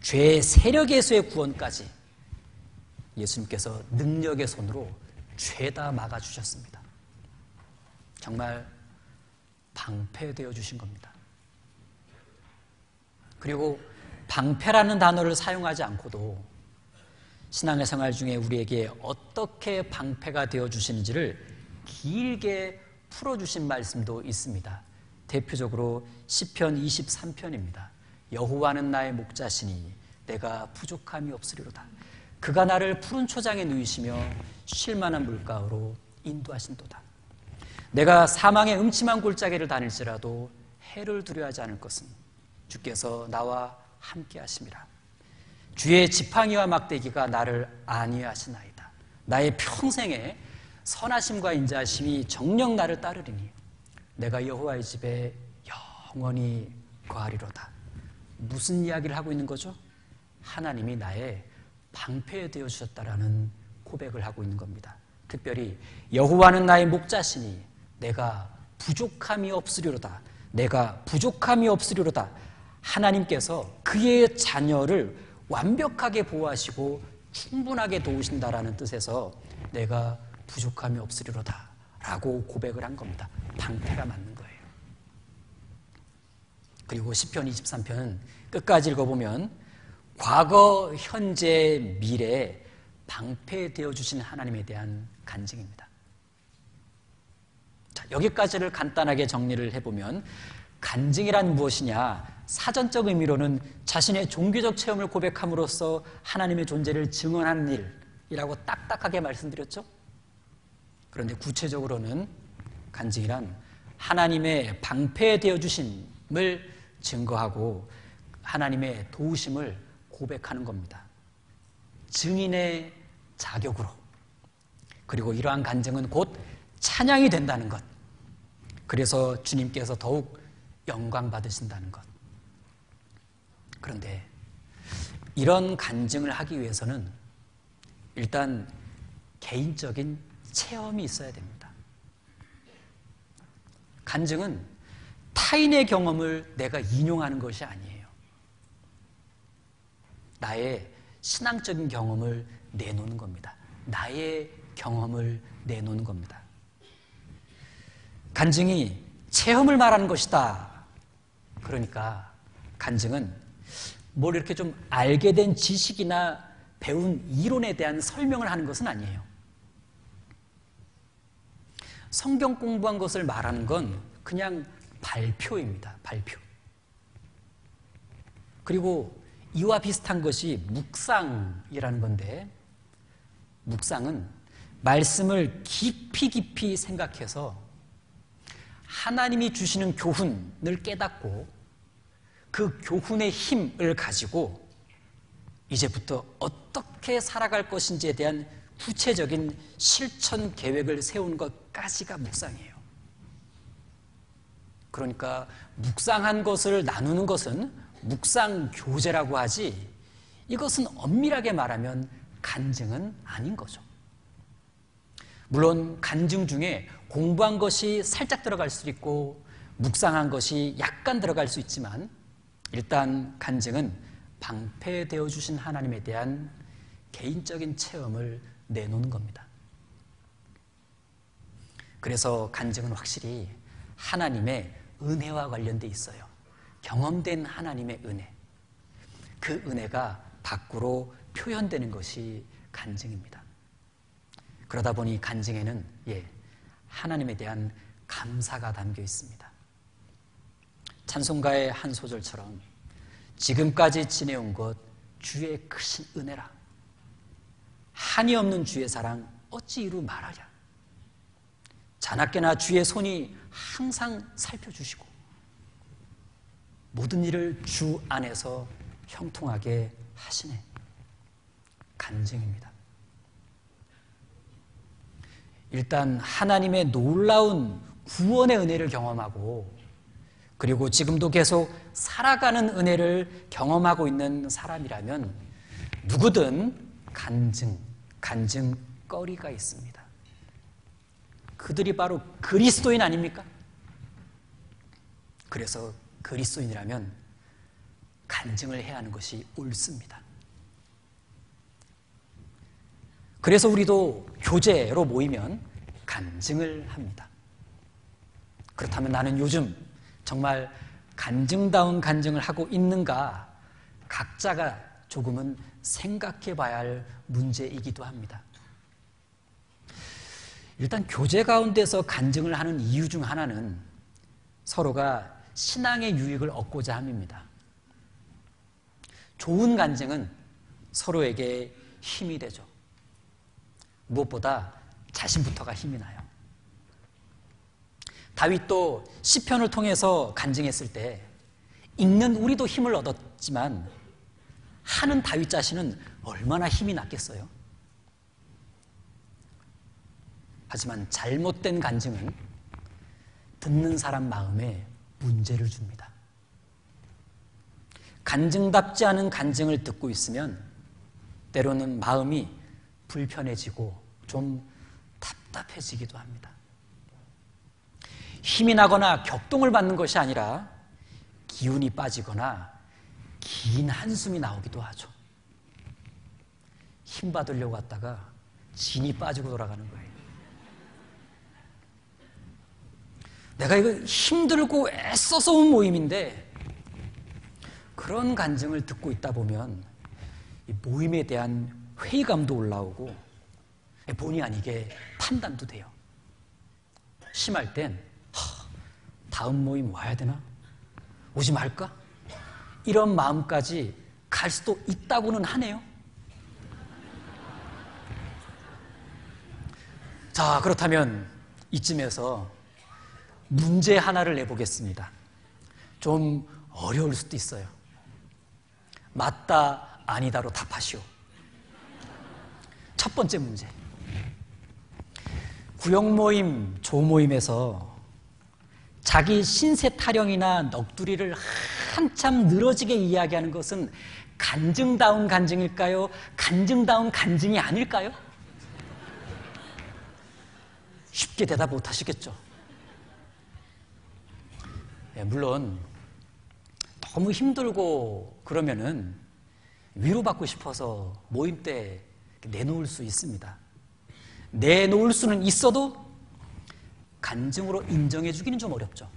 죄의 세력에서의 구원까지 예수님께서 능력의 손으로 죄다 막아주셨습니다. 정말 방패되어 주신 겁니다. 그리고 방패라는 단어를 사용하지 않고도 신앙의 생활 중에 우리에게 어떻게 방패가 되어 주시는지를 길게 풀어주신 말씀도 있습니다. 대표적으로 시편 23편입니다. 여호와는 나의 목자시니 내가 부족함이 없으리로다. 그가 나를 푸른 초장에 누이시며 쉴 만한 물가로 인도하신도다. 내가 사망의 음침한 골짜기를 다닐지라도 해를 두려워하지 않을 것은 주께서 나와 함께 하심이라. 주의 지팡이와 막대기가 나를 안위하시나이다. 나의 평생에 선하심과 인자하심이 정녕 나를 따르리니 내가 여호와의 집에 영원히 거하리로다. 무슨 이야기를 하고 있는 거죠? 하나님이 나의 방패 되어 주셨다라는 고백을 하고 있는 겁니다. 특별히 여호와는 나의 목자시니 내가 부족함이 없으리로다. 내가 부족함이 없으리로다. 하나님께서 그의 자녀를 완벽하게 보호하시고 충분하게 도우신다라는 뜻에서 내가 부족함이 없으리로다 라고 고백을 한 겁니다. 방패가 맞는 거예요. 그리고 시편 23편은 끝까지 읽어보면 과거, 현재, 미래에 방패되어 주신 하나님에 대한 간증입니다. 자, 여기까지를 간단하게 정리를 해보면 간증이란 무엇이냐? 사전적 의미로는 자신의 종교적 체험을 고백함으로써 하나님의 존재를 증언하는 일이라고 딱딱하게 말씀드렸죠? 그런데 구체적으로는 간증이란 하나님의 방패되어 주심을 증거하고 하나님의 도우심을 고백하는 겁니다. 증인의 자격으로. 그리고 이러한 간증은 곧 찬양이 된다는 것. 그래서 주님께서 더욱 영광 받으신다는 것. 그런데 이런 간증을 하기 위해서는 일단 개인적인 체험이 있어야 됩니다. 간증은 타인의 경험을 내가 인용하는 것이 아니에요. 나의 신앙적인 경험을 내놓는 겁니다. 나의 경험을 내놓는 겁니다. 간증이 체험을 말하는 것이다. 그러니까 간증은 뭘 이렇게 좀 알게 된 지식이나 배운 이론에 대한 설명을 하는 것은 아니에요. 성경 공부한 것을 말하는 건 그냥 발표입니다. 발표. 그리고 이와 비슷한 것이 묵상이라는 건데, 묵상은 말씀을 깊이 생각해서 하나님이 주시는 교훈을 깨닫고 그 교훈의 힘을 가지고 이제부터 어떻게 살아갈 것인지에 대한 구체적인 실천 계획을 세우는 것까지가 묵상이에요. 그러니까 묵상한 것을 나누는 것은 묵상 교제라고 하지, 이것은 엄밀하게 말하면 간증은 아닌 거죠. 물론 간증 중에 공부한 것이 살짝 들어갈 수도 있고 묵상한 것이 약간 들어갈 수 있지만, 일단 간증은 방패되어 주신 하나님에 대한 개인적인 체험을 내놓는 겁니다. 그래서 간증은 확실히 하나님의 은혜와 관련돼 있어요. 경험된 하나님의 은혜. 그 은혜가 밖으로 표현되는 것이 간증입니다. 그러다 보니 간증에는 하나님에 대한 감사가 담겨 있습니다. 찬송가의 한 소절처럼 지금까지 지내온 것 주의 크신 은혜라. 한이 없는 주의 사랑 어찌 이루 말하랴. 자나깨나 주의 손이 항상 살펴주시고 모든 일을 주 안에서 형통하게 하시네. 간증입니다. 일단 하나님의 놀라운 구원의 은혜를 경험하고 그리고 지금도 계속 살아가는 은혜를 경험하고 있는 사람이라면 누구든 간증거리가 있습니다. 그들이 바로 그리스도인 아닙니까? 그래서 그리스도인이라면 간증을 해야 하는 것이 옳습니다. 그래서 우리도 교제로 모이면 간증을 합니다. 그렇다면 나는 요즘 정말 간증다운 간증을 하고 있는가 각자가 조금은 생각해 봐야 할 문제이기도 합니다. 일단 교제 가운데서 간증을 하는 이유 중 하나는 서로가 신앙의 유익을 얻고자 함입니다. 좋은 간증은 서로에게 힘이 되죠. 무엇보다 자신부터가 힘이 나요. 다윗도 시편을 통해서 간증했을 때 읽는 우리도 힘을 얻었지만 하는 다윗 자신은 얼마나 힘이 났겠어요. 하지만 잘못된 간증은 듣는 사람 마음에 문제를 줍니다. 간증답지 않은 간증을 듣고 있으면 때로는 마음이 불편해지고 좀 답답해지기도 합니다. 힘이 나거나 격동을 받는 것이 아니라 기운이 빠지거나 긴 한숨이 나오기도 하죠. 힘 받으려고 왔다가 진이 빠지고 돌아가는 거예요. 내가 이거 힘들고 애써서 온 모임인데 그런 간증을 듣고 있다 보면 이 모임에 대한 회의감도 올라오고 본의 아니게 판단도 돼요. 심할 땐 다음 모임 와야 되나? 오지 말까? 이런 마음까지 갈 수도 있다고는 하네요. 자, 그렇다면 이쯤에서 문제 하나를 내보겠습니다. 좀 어려울 수도 있어요. 맞다, 아니다로 답하시오. 첫 번째 문제. 구역모임, 조모임에서 자기 신세 타령이나 넋두리를 한참 늘어지게 이야기하는 것은 간증다운 간증일까요? 간증다운 간증이 아닐까요? 쉽게 대답 못 하시겠죠? 네, 물론 너무 힘들고 그러면은 위로받고 싶어서 모임 때 내놓을 수 있습니다. 내놓을 수는 있어도 간증으로 인정해 주기는 좀 어렵죠.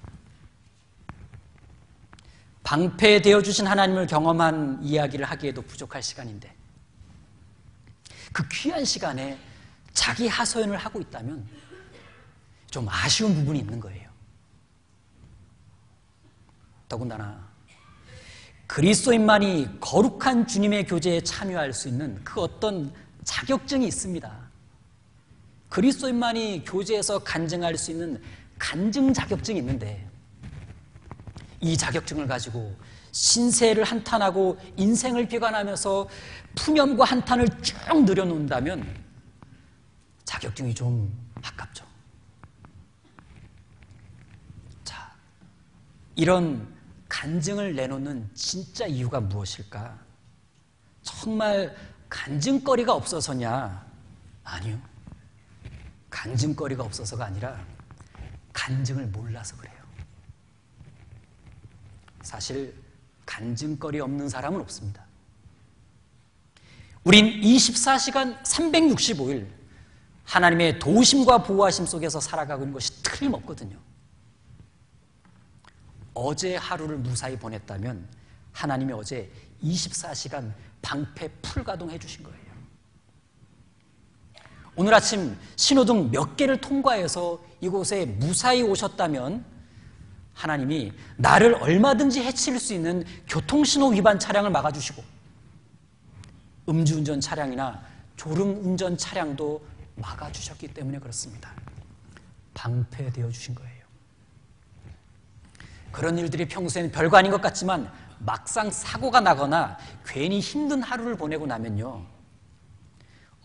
방패되어 주신 하나님을 경험한 이야기를 하기에도 부족할 시간인데 그 귀한 시간에 자기 하소연을 하고 있다면 좀 아쉬운 부분이 있는 거예요. 더군다나 그리스도인만이 거룩한 주님의 교제에 참여할 수 있는 그 어떤 자격증이 있습니다. 그리스도인만이 교제에서 간증할 수 있는 간증 자격증이 있는데 이 자격증을 가지고 신세를 한탄하고 인생을 비관하면서 푸념과 한탄을 쭉 늘여놓는다면 자격증이 좀 아깝죠. 자, 이런 간증을 내놓는 진짜 이유가 무엇일까? 정말 간증거리가 없어서냐? 아니요. 간증거리가 없어서가 아니라 간증을 몰라서 그래요. 사실 간증거리 없는 사람은 없습니다. 우린 24시간 365일 하나님의 도우심과 보호하심 속에서 살아가고 있는 것이 틀림없거든요. 어제 하루를 무사히 보냈다면 하나님이 어제 24시간 방패 풀가동해 주신 거예요. 오늘 아침 신호등 몇 개를 통과해서 이곳에 무사히 오셨다면 하나님이 나를 얼마든지 해칠 수 있는 교통신호 위반 차량을 막아주시고 음주운전 차량이나 졸음운전 차량도 막아주셨기 때문에 그렇습니다. 방패되어 주신 거예요. 그런 일들이 평소에는 별거 아닌 것 같지만 막상 사고가 나거나 괜히 힘든 하루를 보내고 나면요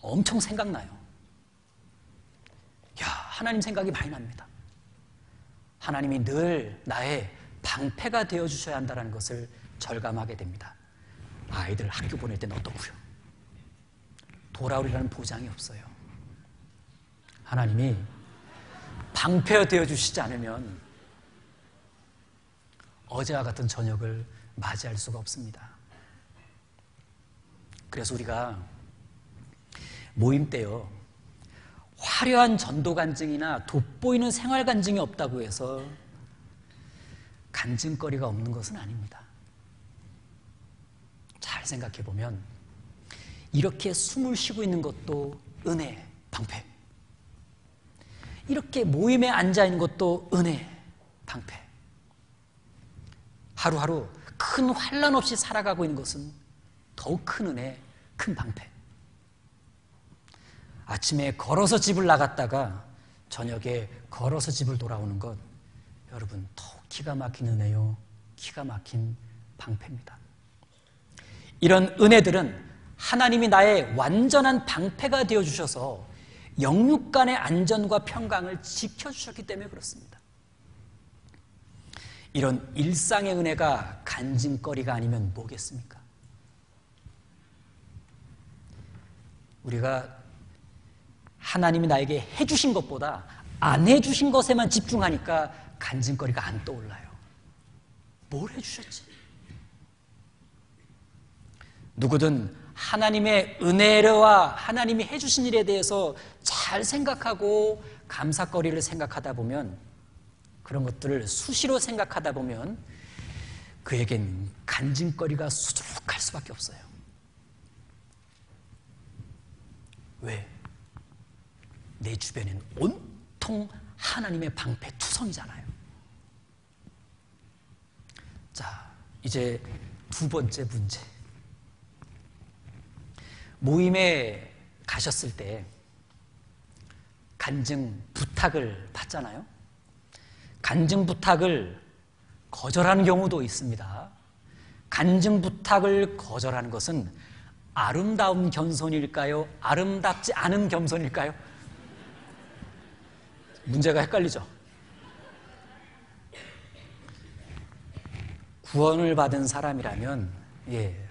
엄청 생각나요. 야, 하나님 생각이 많이 납니다. 하나님이 늘 나의 방패가 되어주셔야 한다는 것을 절감하게 됩니다. 아이들 학교 보낼 때는 어떻고요? 돌아오리라는 보장이 없어요. 하나님이 방패가 되어주시지 않으면 어제와 같은 저녁을 맞이할 수가 없습니다. 그래서 우리가 모임 때요, 화려한 전도 간증이나 돋보이는 생활 간증이 없다고 해서 간증거리가 없는 것은 아닙니다. 잘 생각해 보면 이렇게 숨을 쉬고 있는 것도 은혜, 방패. 이렇게 모임에 앉아 있는 것도 은혜, 방패. 하루하루 큰 환난 없이 살아가고 있는 것은 더욱 큰 은혜, 큰 방패. 아침에 걸어서 집을 나갔다가 저녁에 걸어서 집을 돌아오는 것, 여러분 더욱 기가 막힌 은혜요, 기가 막힌 방패입니다. 이런 은혜들은 하나님이 나의 완전한 방패가 되어주셔서 영육 간의 안전과 평강을 지켜주셨기 때문에 그렇습니다. 이런 일상의 은혜가 간증거리가 아니면 뭐겠습니까? 우리가 하나님이 나에게 해주신 것보다 안 해주신 것에만 집중하니까 간증거리가 안 떠올라요. 뭘 해주셨지? 누구든 하나님의 은혜와 하나님이 해주신 일에 대해서 잘 생각하고 감사거리를 생각하다 보면, 그런 것들을 수시로 생각하다 보면 그에겐 간증거리가 수두룩할 수밖에 없어요. 왜? 내 주변엔 온통 하나님의 방패 투성이잖아요. 자, 이제 두 번째 문제. 모임에 가셨을 때 간증 부탁을 받잖아요. 간증 부탁을 거절하는 경우도 있습니다. 간증 부탁을 거절하는 것은 아름다운 겸손일까요? 아름답지 않은 겸손일까요? 문제가 헷갈리죠? 구원을 받은 사람이라면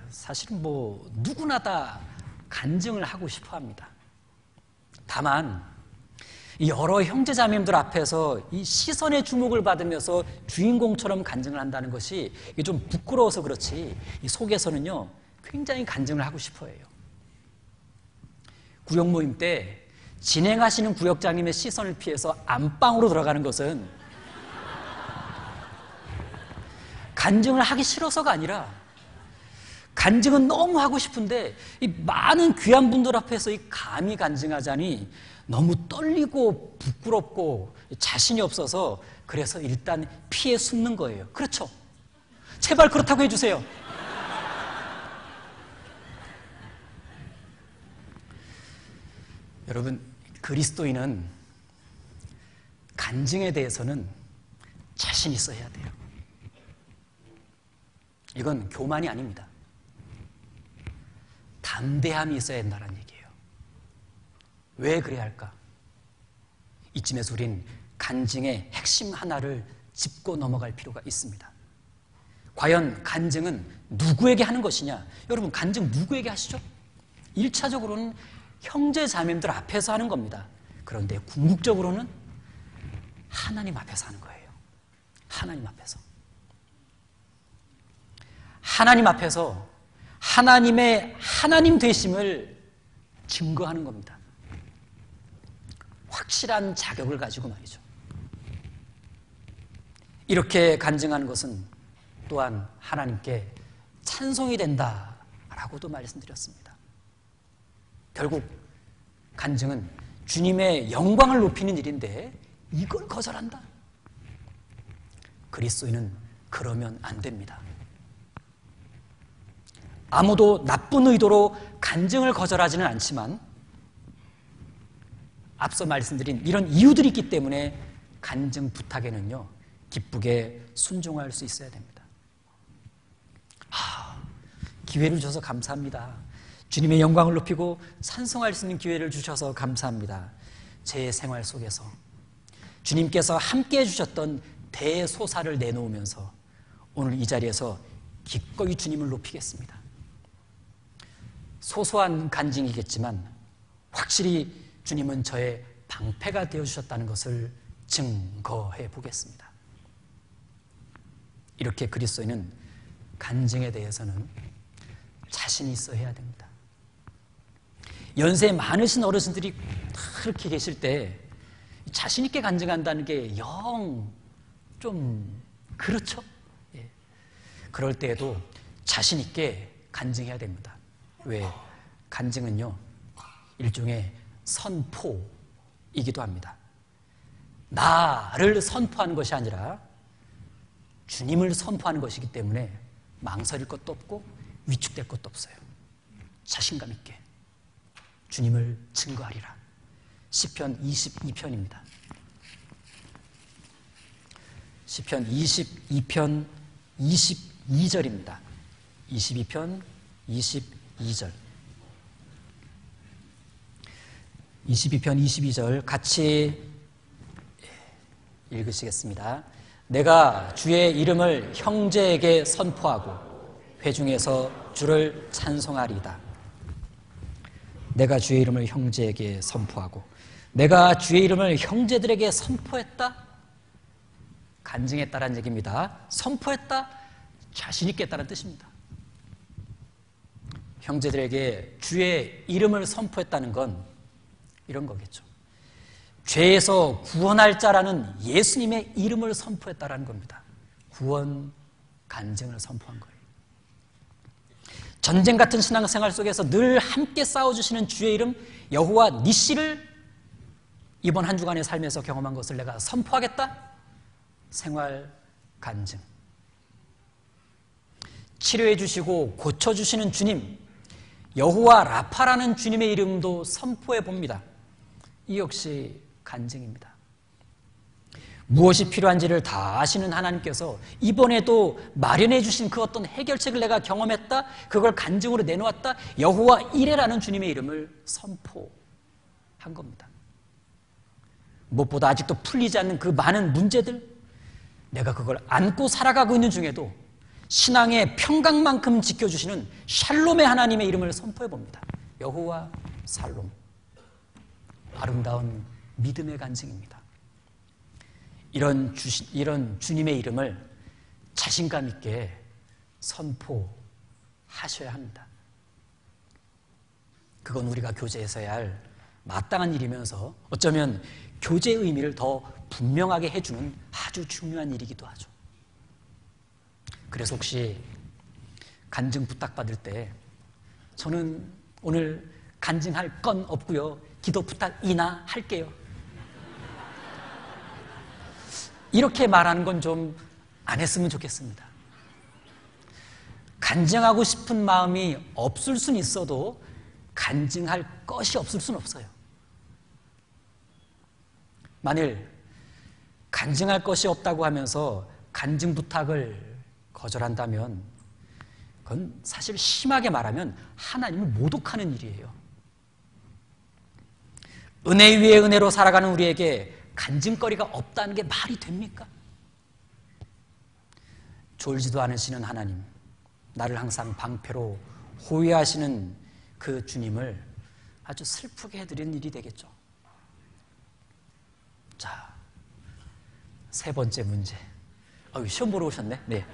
사실은 누구나 다 간증을 하고 싶어 합니다. 다만 여러 형제자매님들 앞에서 이 시선의 주목을 받으면서 주인공처럼 간증을 한다는 것이 좀 부끄러워서 그렇지, 이 속에서는요 굉장히 간증을 하고 싶어 해요. 구역 모임 때 진행하시는 구역장님의 시선을 피해서 안방으로 들어가는 것은 간증을 하기 싫어서가 아니라, 간증은 너무 하고 싶은데 이 많은 귀한 분들 앞에서 이 감히 간증하자니 너무 떨리고 부끄럽고 자신이 없어서, 그래서 일단 피해 숨는 거예요. 그렇죠? 제발 그렇다고 해주세요. 여러분, 그리스도인은 간증에 대해서는 자신 있어 해야 돼요. 이건 교만이 아닙니다. 담대함이 있어야 된다는 얘기예요. 왜 그래야 할까? 이쯤에서 우린 간증의 핵심 하나를 짚고 넘어갈 필요가 있습니다. 과연 간증은 누구에게 하는 것이냐? 여러분, 간증 누구에게 하시죠? 1차적으로는 형제 자매들 앞에서 하는 겁니다. 그런데 궁극적으로는 하나님 앞에서 하는 거예요. 하나님 앞에서. 하나님 앞에서 하나님의 하나님 되심을 증거하는 겁니다. 확실한 자격을 가지고 말이죠. 이렇게 간증하는 것은 또한 하나님께 찬송이 된다라고도 말씀드렸습니다. 결국 간증은 주님의 영광을 높이는 일인데 이걸 거절한다? 그리스도인은 그러면 안 됩니다. 아무도 나쁜 의도로 간증을 거절하지는 않지만 앞서 말씀드린 이런 이유들이 있기 때문에 간증 부탁에는요 기쁘게 순종할 수 있어야 됩니다. 기회를 주셔서 감사합니다. 주님의 영광을 높이고 찬송할 수 있는 기회를 주셔서 감사합니다. 제 생활 속에서 주님께서 함께 해주셨던 대소사를 내놓으면서 오늘 이 자리에서 기꺼이 주님을 높이겠습니다. 소소한 간증이겠지만 확실히 주님은 저의 방패가 되어주셨다는 것을 증거해 보겠습니다. 이렇게 그리스도인은 간증에 대해서는 자신이 있어 해야 됩니다. 연세 많으신 어르신들이 그렇게 계실 때 자신 있게 간증한다는 게 영 좀 그렇죠? 예. 그럴 때에도 자신 있게 간증해야 됩니다. 왜? 간증은요, 일종의 선포이기도 합니다. 나를 선포하는 것이 아니라 주님을 선포하는 것이기 때문에 망설일 것도 없고 위축될 것도 없어요. 자신감 있게 주님을 증거하리라. 시편 22편입니다. 시편 22편 22절입니다. 22편 22절. 22편 22절 같이 읽으시겠습니다. 내가 주의 이름을 형제에게 선포하고 회중에서 주를 찬송하리이다. 내가 주의 이름을 형제에게 선포하고, 내가 주의 이름을 형제들에게 선포했다? 간증했다라는 얘기입니다. 선포했다? 자신 있게 했다는 뜻입니다. 형제들에게 주의 이름을 선포했다는 건 이런 거겠죠. 죄에서 구원할 자라는 예수님의 이름을 선포했다라는 겁니다. 구원 간증을 선포한 거예요. 전쟁 같은 신앙생활 속에서 늘 함께 싸워주시는 주의 이름 여호와 니시를 이번 한 주간의 삶에서 경험한 것을 내가 선포하겠다? 생활 간증. 치료해 주시고 고쳐주시는 주님 여호와 라파라는 주님의 이름도 선포해 봅니다. 이 역시 간증입니다. 무엇이 필요한지를 다 아시는 하나님께서 이번에도 마련해 주신 그 어떤 해결책을 내가 경험했다, 그걸 간증으로 내놓았다, 여호와 이레라는 주님의 이름을 선포한 겁니다. 무엇보다 아직도 풀리지 않는 그 많은 문제들, 내가 그걸 안고 살아가고 있는 중에도 신앙의 평강만큼 지켜주시는 샬롬의 하나님의 이름을 선포해 봅니다. 여호와 살롬. 아름다운 믿음의 간증입니다. 이런 주님의 이름을 자신감 있게 선포하셔야 합니다. 그건 우리가 교제에서 해야 할 마땅한 일이면서 어쩌면 교제의 의미를 더 분명하게 해주는 아주 중요한 일이기도 하죠. 그래서 혹시 간증 부탁받을 때 저는 오늘 간증할 건 없고요, 기도 부탁이나 할게요, 이렇게 말하는 건 좀 안 했으면 좋겠습니다. 간증하고 싶은 마음이 없을 수는 있어도 간증할 것이 없을 수는 없어요. 만일 간증할 것이 없다고 하면서 간증 부탁을 거절한다면 그건 사실 심하게 말하면 하나님을 모독하는 일이에요. 은혜 위에 은혜로 살아가는 우리에게 간증거리가 없다는 게 말이 됩니까? 졸지도 않으시는 하나님, 나를 항상 방패로 호위하시는 그 주님을 아주 슬프게 해드리는 일이 되겠죠. 자, 세 번째 문제. 시험 보러 오셨네? 네.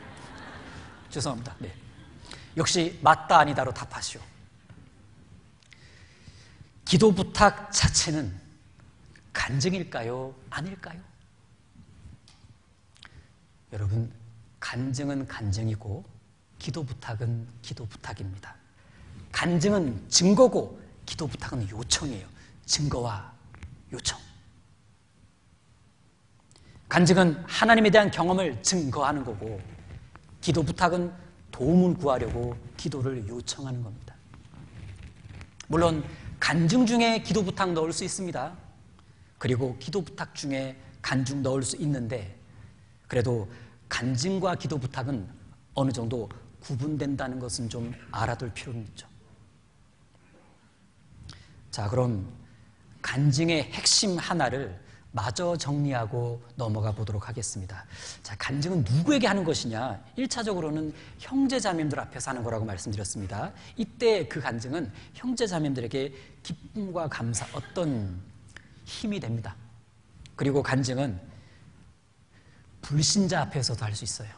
죄송합니다. 네. 역시 맞다 아니다로 답하시오. 기도 부탁 자체는 간증일까요? 아닐까요? 여러분, 간증은 간증이고 기도 부탁은 기도 부탁입니다. 간증은 증거고 기도 부탁은 요청이에요. 증거와 요청. 간증은 하나님에 대한 경험을 증거하는 거고, 기도 부탁은 도움을 구하려고 기도를 요청하는 겁니다. 물론 간증 중에 기도 부탁 넣을 수 있습니다. 그리고 기도 부탁 중에 간증 넣을 수 있는데, 그래도 간증과 기도 부탁은 어느 정도 구분된다는 것은 좀 알아둘 필요는 있죠. 자, 그럼 간증의 핵심 하나를 마저 정리하고 넘어가 보도록 하겠습니다. 자, 간증은 누구에게 하는 것이냐? 1차적으로는 형제자매들 앞에서 하는 거라고 말씀드렸습니다. 이때 그 간증은 형제자매들에게 기쁨과 감사, 어떤 힘이 됩니다. 그리고 간증은 불신자 앞에서도 할 수 있어요.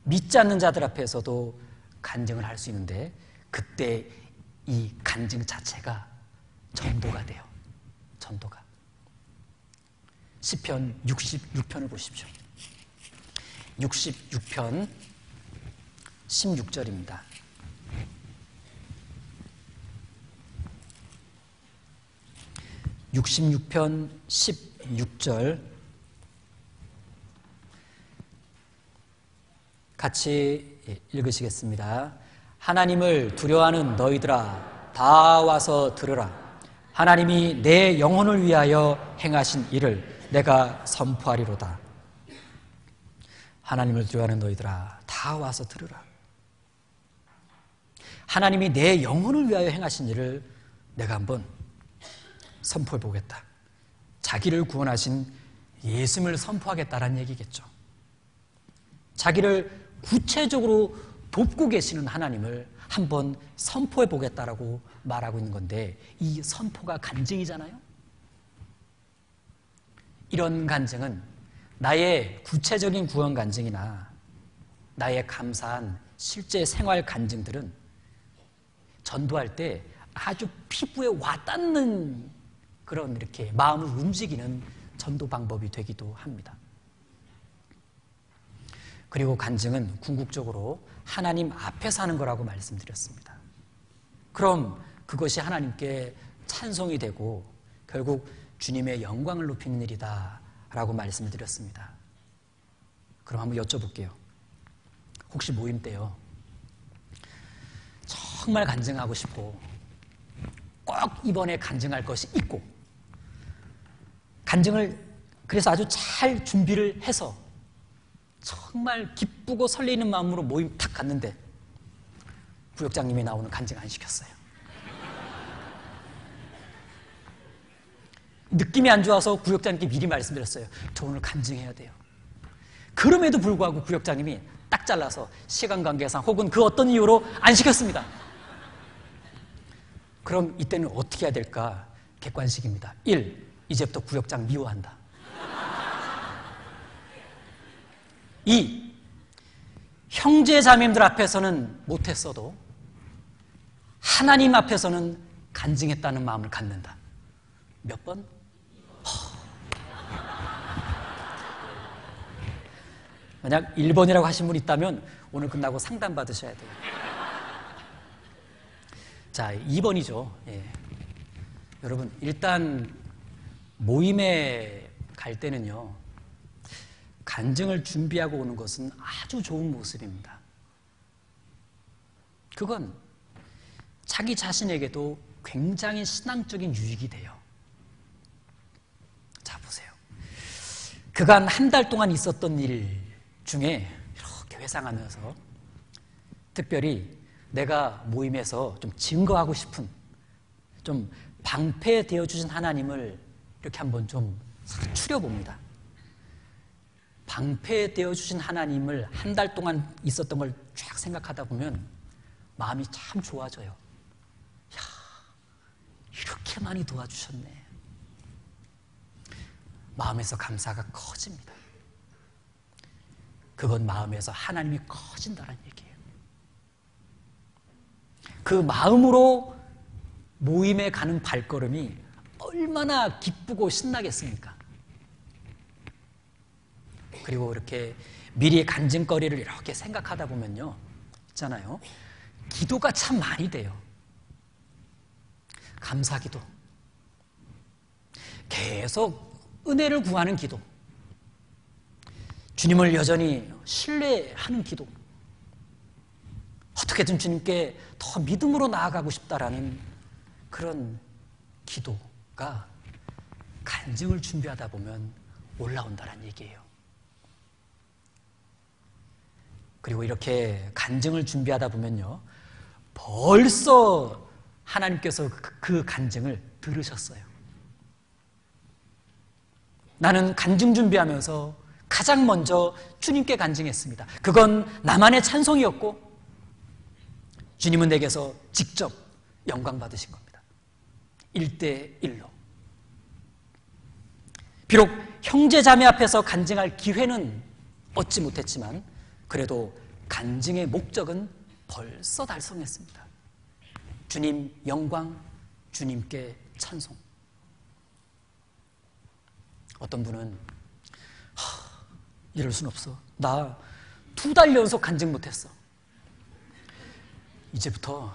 믿지 않는 자들 앞에서도 간증을 할 수 있는데, 그때 이 간증 자체가 전도가 돼요. 전도가. 시편 66편을 보십시오. 66편 16절입니다. (66편) 16절 같이 읽으시겠습니다. 하나님을 두려워하는 너희들아 다 와서 들으라. 하나님이 내 영혼을 위하여 행하신 일을 내가 선포하리로다. 하나님을 두려워하는 너희들아 다 와서 들으라. 하나님이 내 영혼을 위하여 행하신 일을 내가 한번 선포해 보겠다. 자기를 구원하신 예수님을 선포하겠다라는 얘기겠죠. 자기를 구체적으로 돕고 계시는 하나님을 한번 선포해 보겠다라고 말하고 있는 건데, 이 선포가 간증이잖아요. 이런 간증은 나의 구체적인 구원 간증이나 나의 감사한 실제 생활 간증들은 전도할 때 아주 피부에 와닿는 그런 이렇게 마음을 움직이는 전도 방법이 되기도 합니다. 그리고 간증은 궁극적으로 하나님 앞에서 하는 거라고 말씀드렸습니다. 그럼 그것이 하나님께 찬송이 되고 결국 주님의 영광을 높이는 일이다 라고 말씀을 드렸습니다. 그럼 한번 여쭤볼게요. 혹시 모임 때요, 정말 간증하고 싶고 꼭 이번에 간증할 것이 있고, 간증을 그래서 아주 잘 준비를 해서 정말 기쁘고 설레이는 마음으로 모임 탁 갔는데 부역장님이 나오는 간증 안 시켰어요. 느낌이 안 좋아서 구역장님께 미리 말씀드렸어요. 저 오늘 간증해야 돼요. 그럼에도 불구하고 구역장님이 딱 잘라서 시간 관계상 혹은 그 어떤 이유로 안 시켰습니다. 그럼 이때는 어떻게 해야 될까? 객관식입니다. 1. 이제부터 구역장 미워한다. 2. 형제 자매들 앞에서는 못했어도 하나님 앞에서는 간증했다는 마음을 갖는다. 몇 번? 만약 1번이라고 하신 분 있다면 오늘 끝나고 상담 받으셔야 돼요. 자, 2번이죠. 예. 여러분, 일단 모임에 갈 때는요, 간증을 준비하고 오는 것은 아주 좋은 모습입니다. 그건 자기 자신에게도 굉장히 신앙적인 유익이 돼요. 자, 보세요. 그간 한 달 동안 있었던 일 중에 이렇게 회상하면서 특별히 내가 모임에서 좀 증거하고 싶은, 좀 방패되어 주신 하나님을 이렇게 한번 좀 추려봅니다. 방패되어 주신 하나님을 한 달 동안 있었던 걸 쫙 생각하다 보면 마음이 참 좋아져요. 야, 이렇게 많이 도와주셨네. 마음에서 감사가 커집니다. 그건 마음에서 하나님이 커진다는 얘기예요. 그 마음으로 모임에 가는 발걸음이 얼마나 기쁘고 신나겠습니까? 그리고 이렇게 미리 간증거리를 이렇게 생각하다 보면요, 있잖아요, 기도가 참 많이 돼요. 감사 기도, 계속 은혜를 구하는 기도, 주님을 여전히 신뢰하는 기도, 어떻게든 주님께 더 믿음으로 나아가고 싶다라는 그런 기도가 간증을 준비하다 보면 올라온다는 얘기예요. 그리고 이렇게 간증을 준비하다 보면요, 벌써 하나님께서 그 간증을 들으셨어요. 나는 간증 준비하면서 가장 먼저 주님께 간증했습니다. 그건 나만의 찬송이었고 주님은 내게서 직접 영광 받으신 겁니다. 1대1로. 비록 형제 자매 앞에서 간증할 기회는 얻지 못했지만 그래도 간증의 목적은 벌써 달성했습니다. 주님 영광, 주님께 찬송. 어떤 분은 이럴 순 없어. 나 2달 연속 간증 못했어. 이제부터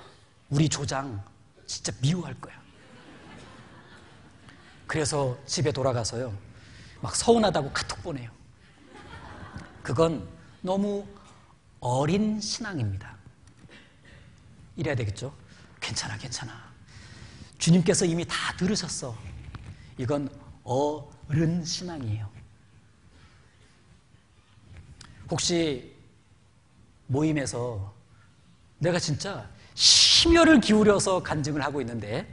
우리 조장 진짜 미워할 거야. 그래서 집에 돌아가서요 막 서운하다고 카톡 보내요. 그건 너무 어린 신앙입니다. 이래야 되겠죠? 괜찮아 주님께서 이미 다 들으셨어. 이건 어른 신앙이에요. 혹시 모임에서 내가 진짜 심혈을 기울여서 간증을 하고 있는데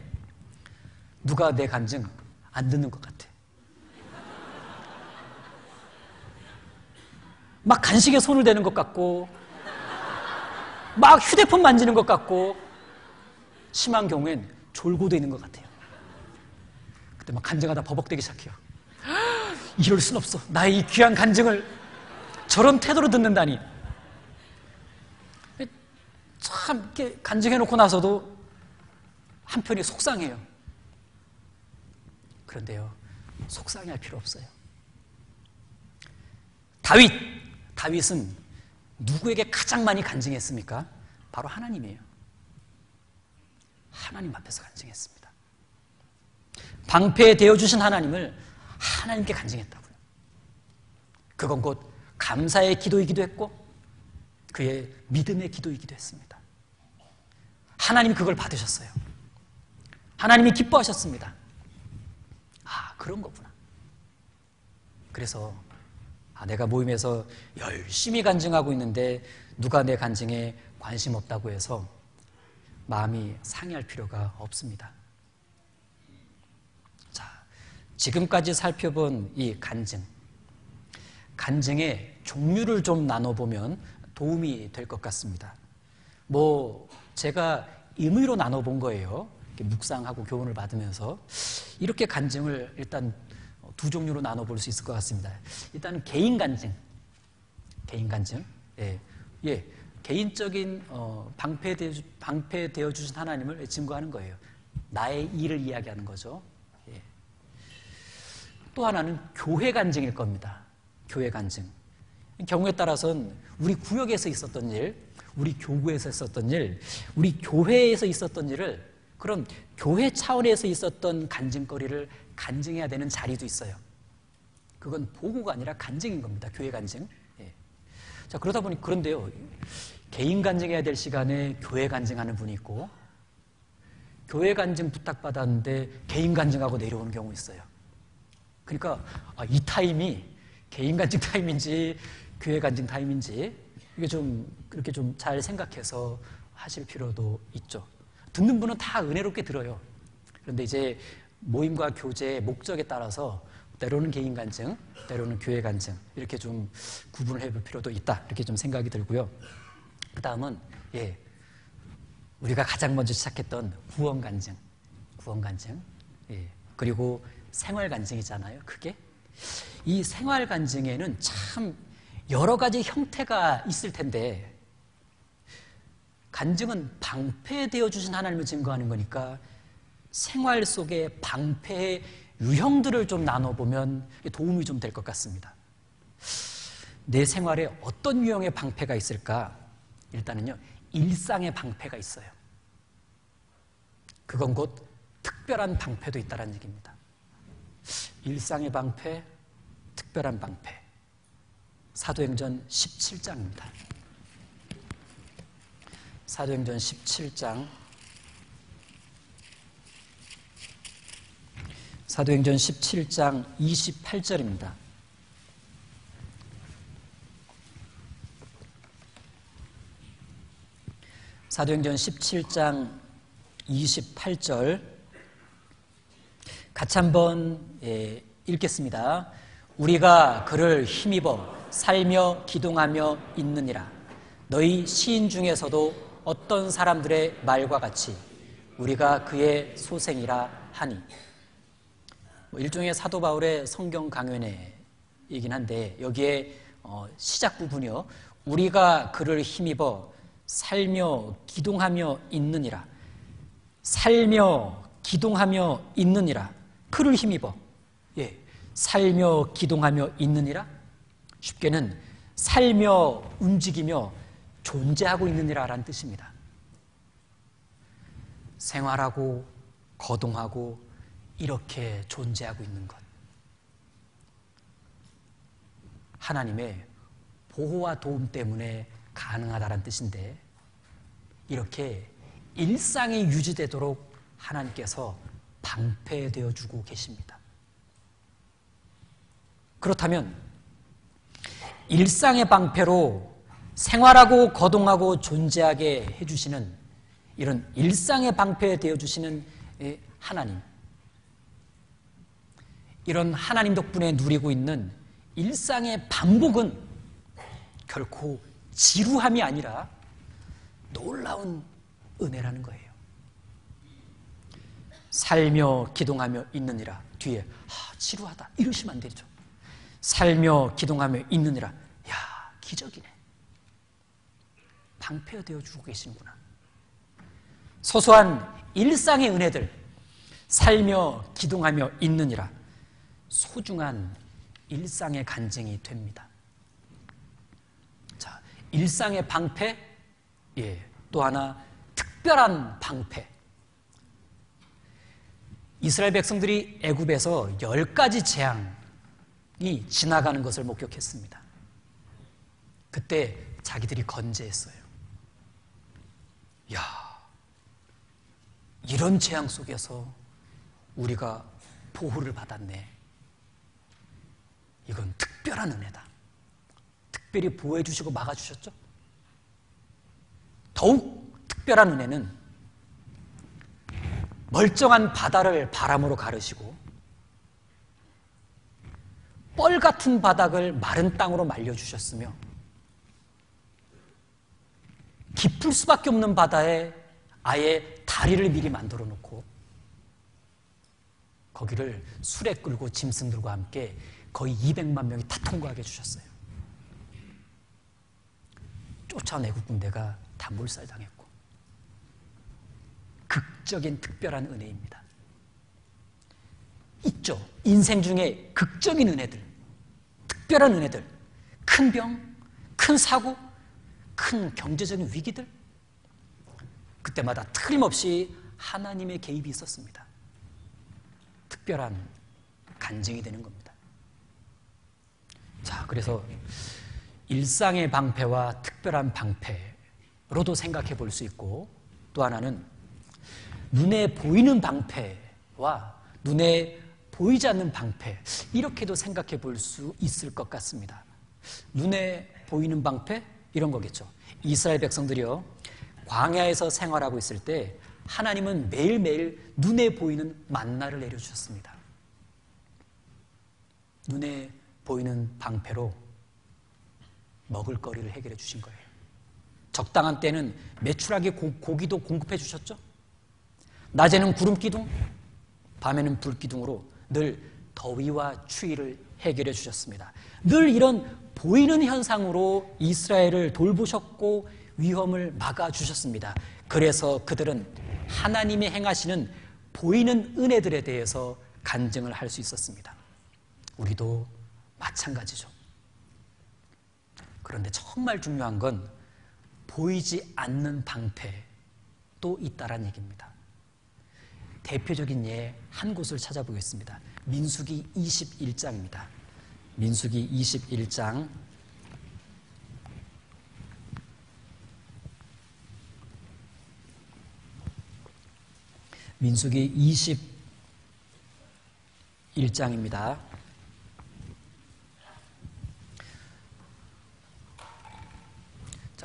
누가 내 간증 안 듣는 것 같아. 막 간식에 손을 대는 것 같고 막 휴대폰 만지는 것 같고 심한 경우엔 졸고도 있는 것 같아요. 그때 막 간증하다 버벅대기 시작해요. 이럴 순 없어. 나의 이 귀한 간증을 저런 태도로 듣는다니. 참 이렇게 간증해놓고 나서도 한편이 속상해요. 그런데요, 속상해할 필요 없어요. 다윗은 누구에게 가장 많이 간증했습니까? 바로 하나님이에요. 하나님 앞에서 간증했습니다. 방패되어 주신 하나님을 하나님께 간증했다고요. 그건 곧 감사의 기도이기도 했고 그의 믿음의 기도이기도 했습니다. 하나님이 그걸 받으셨어요. 하나님이 기뻐하셨습니다. 아, 그런 거구나. 그래서 내가 모임에서 열심히 간증하고 있는데 누가 내 간증에 관심 없다고 해서 마음이 상해할 필요가 없습니다. 자, 지금까지 살펴본 이 간증의 종류를 좀 나눠보면 도움이 될 것 같습니다. 제가 임의로 나눠본 거예요. 이렇게 묵상하고 교훈을 받으면서 이렇게 간증을 일단 2종류로 나눠볼 수 있을 것 같습니다. 일단은 개인 간증. 예. 개인적인 방패되어 주신 하나님을 증거하는 거예요. 나의 일을 이야기하는 거죠. 예. 또 하나는 교회 간증일 겁니다. 교회 간증. 경우에 따라서는 우리 구역에서 있었던 일, 우리 교구에서 있었던 일, 우리 교회에서 있었던 일을 그런 교회 차원에서 있었던 간증거리를 간증해야 되는 자리도 있어요. 그건 보고가 아니라 간증인 겁니다. 교회 간증. 예. 자, 그러다 보니 그런데요. 개인 간증해야 될 시간에 교회 간증하는 분이 있고 교회 간증 부탁받았는데 개인 간증하고 내려오는 경우 있어요. 그러니까 이 타임이 개인 간증 타임인지 교회 간증 타임인지 이게 좀 그렇게 좀 잘 생각해서 하실 필요도 있죠. 듣는 분은 다 은혜롭게 들어요. 그런데 이제 모임과 교제의 목적에 따라서 때로는 개인 간증, 때로는 교회 간증 이렇게 좀 구분을 해볼 필요도 있다 이렇게 좀 생각이 들고요. 그 다음은 우리가 가장 먼저 시작했던 구원 간증, 그리고 생활 간증이잖아요. 그게 이 생활 간증에는 참 여러 가지 형태가 있을 텐데 간증은 방패되어 주신 하나님을 증거하는 거니까 생활 속의 방패의 유형들을 좀 나눠보면 도움이 좀 될 것 같습니다. 내 생활에 어떤 유형의 방패가 있을까? 일단은요, 일상의 방패가 있어요. 그건 곧 특별한 방패도 있다는 얘기입니다. 일상의 방패, 특별한 방패. 사도행전 17장입니다. 사도행전 17장. 사도행전 17장 28절입니다. 사도행전 17장 28절 같이 한번 읽겠습니다. 우리가 그를 힘입어 살며 기동하며 있느니라. 너희 시인 중에서도 어떤 사람들의 말과 같이 우리가 그의 소생이라 하니. 일종의 사도 바울의 성경 강연회이긴 한데 여기에 시작 부분이요. 우리가 그를 힘입어 살며 기동하며 있느니라. 살며 기동하며 있느니라. 그를 힘입어. 예, 살며 기동하며 있느니라. 쉽게는 살며 움직이며 존재하고 있느니라라는 뜻입니다. 생활하고 거동하고 이렇게 존재하고 있는 것. 하나님의 보호와 도움 때문에 가능하다는 뜻인데 이렇게 일상이 유지되도록 하나님께서 방패되어 주고 계십니다. 그렇다면 일상의 방패로 생활하고 거동하고 존재하게 해주시는 이런 일상의 방패되어 주시는 하나님, 이런 하나님 덕분에 누리고 있는 일상의 반복은 결코 지루함이 아니라 놀라운 은혜라는 거예요. 살며 기동하며 있느니라. 뒤에 지루하다 이러시면 안 되죠. 살며 기동하며 있느니라. 야, 기적이네. 방패가 되어주고 계시는구나. 소소한 일상의 은혜들, 살며 기동하며 있느니라. 소중한 일상의 간증이 됩니다. 자, 일상의 방패, 또 하나 특별한 방패. 이스라엘 백성들이 애굽에서 10가지 재앙이 지나가는 것을 목격했습니다. 그때 자기들이 건재했어요. 야, 이런 재앙 속에서 우리가 보호를 받았네. 이건 특별한 은혜다. 특별히 보호해 주시고 막아주셨죠? 더욱 특별한 은혜는 멀쩡한 바다를 바람으로 가르시고 뻘 같은 바닥을 마른 땅으로 말려주셨으며 깊을 수밖에 없는 바다에 아예 다리를 미리 만들어 놓고 거기를 수레 끌고 짐승들과 함께 거의 200만 명이 다 통과하게 해주셨어요. 쫓아온 애국 군대가 다 몰살당했고 극적인 특별한 은혜입니다. 있죠. 인생 중에 극적인 은혜들, 특별한 은혜들, 큰 병, 큰 사고, 큰 경제적인 위기들, 그때마다 틀림없이 하나님의 개입이 있었습니다. 특별한 간증이 되는 겁니다. 자, 그래서 일상의 방패와 특별한 방패로도 생각해 볼 수 있고, 또 하나는 눈에 보이는 방패와 눈에 보이지 않는 방패, 이렇게도 생각해 볼 수 있을 것 같습니다. 눈에 보이는 방패? 이런 거겠죠. 이스라엘 백성들이요, 광야에서 생활하고 있을 때 하나님은 매일매일 눈에 보이는 만나를 내려주셨습니다. 눈에 보이는 방패로 먹을거리를 해결해 주신 거예요. 적당한 때는 메추라기 고기도 공급해 주셨죠. 낮에는 구름기둥, 밤에는 불기둥으로 늘 더위와 추위를 해결해 주셨습니다. 늘 이런 보이는 현상으로 이스라엘을 돌보셨고 위험을 막아주셨습니다. 그래서 그들은 하나님이 행하시는 보이는 은혜들에 대해서 간증을 할 수 있었습니다. 우리도 마찬가지죠. 그런데 정말 중요한 건 보이지 않는 방패도 있다란 얘기입니다. 대표적인 예 한 곳을 찾아보겠습니다. 민수기 21장입니다. 민수기 21장 민수기 21장입니다.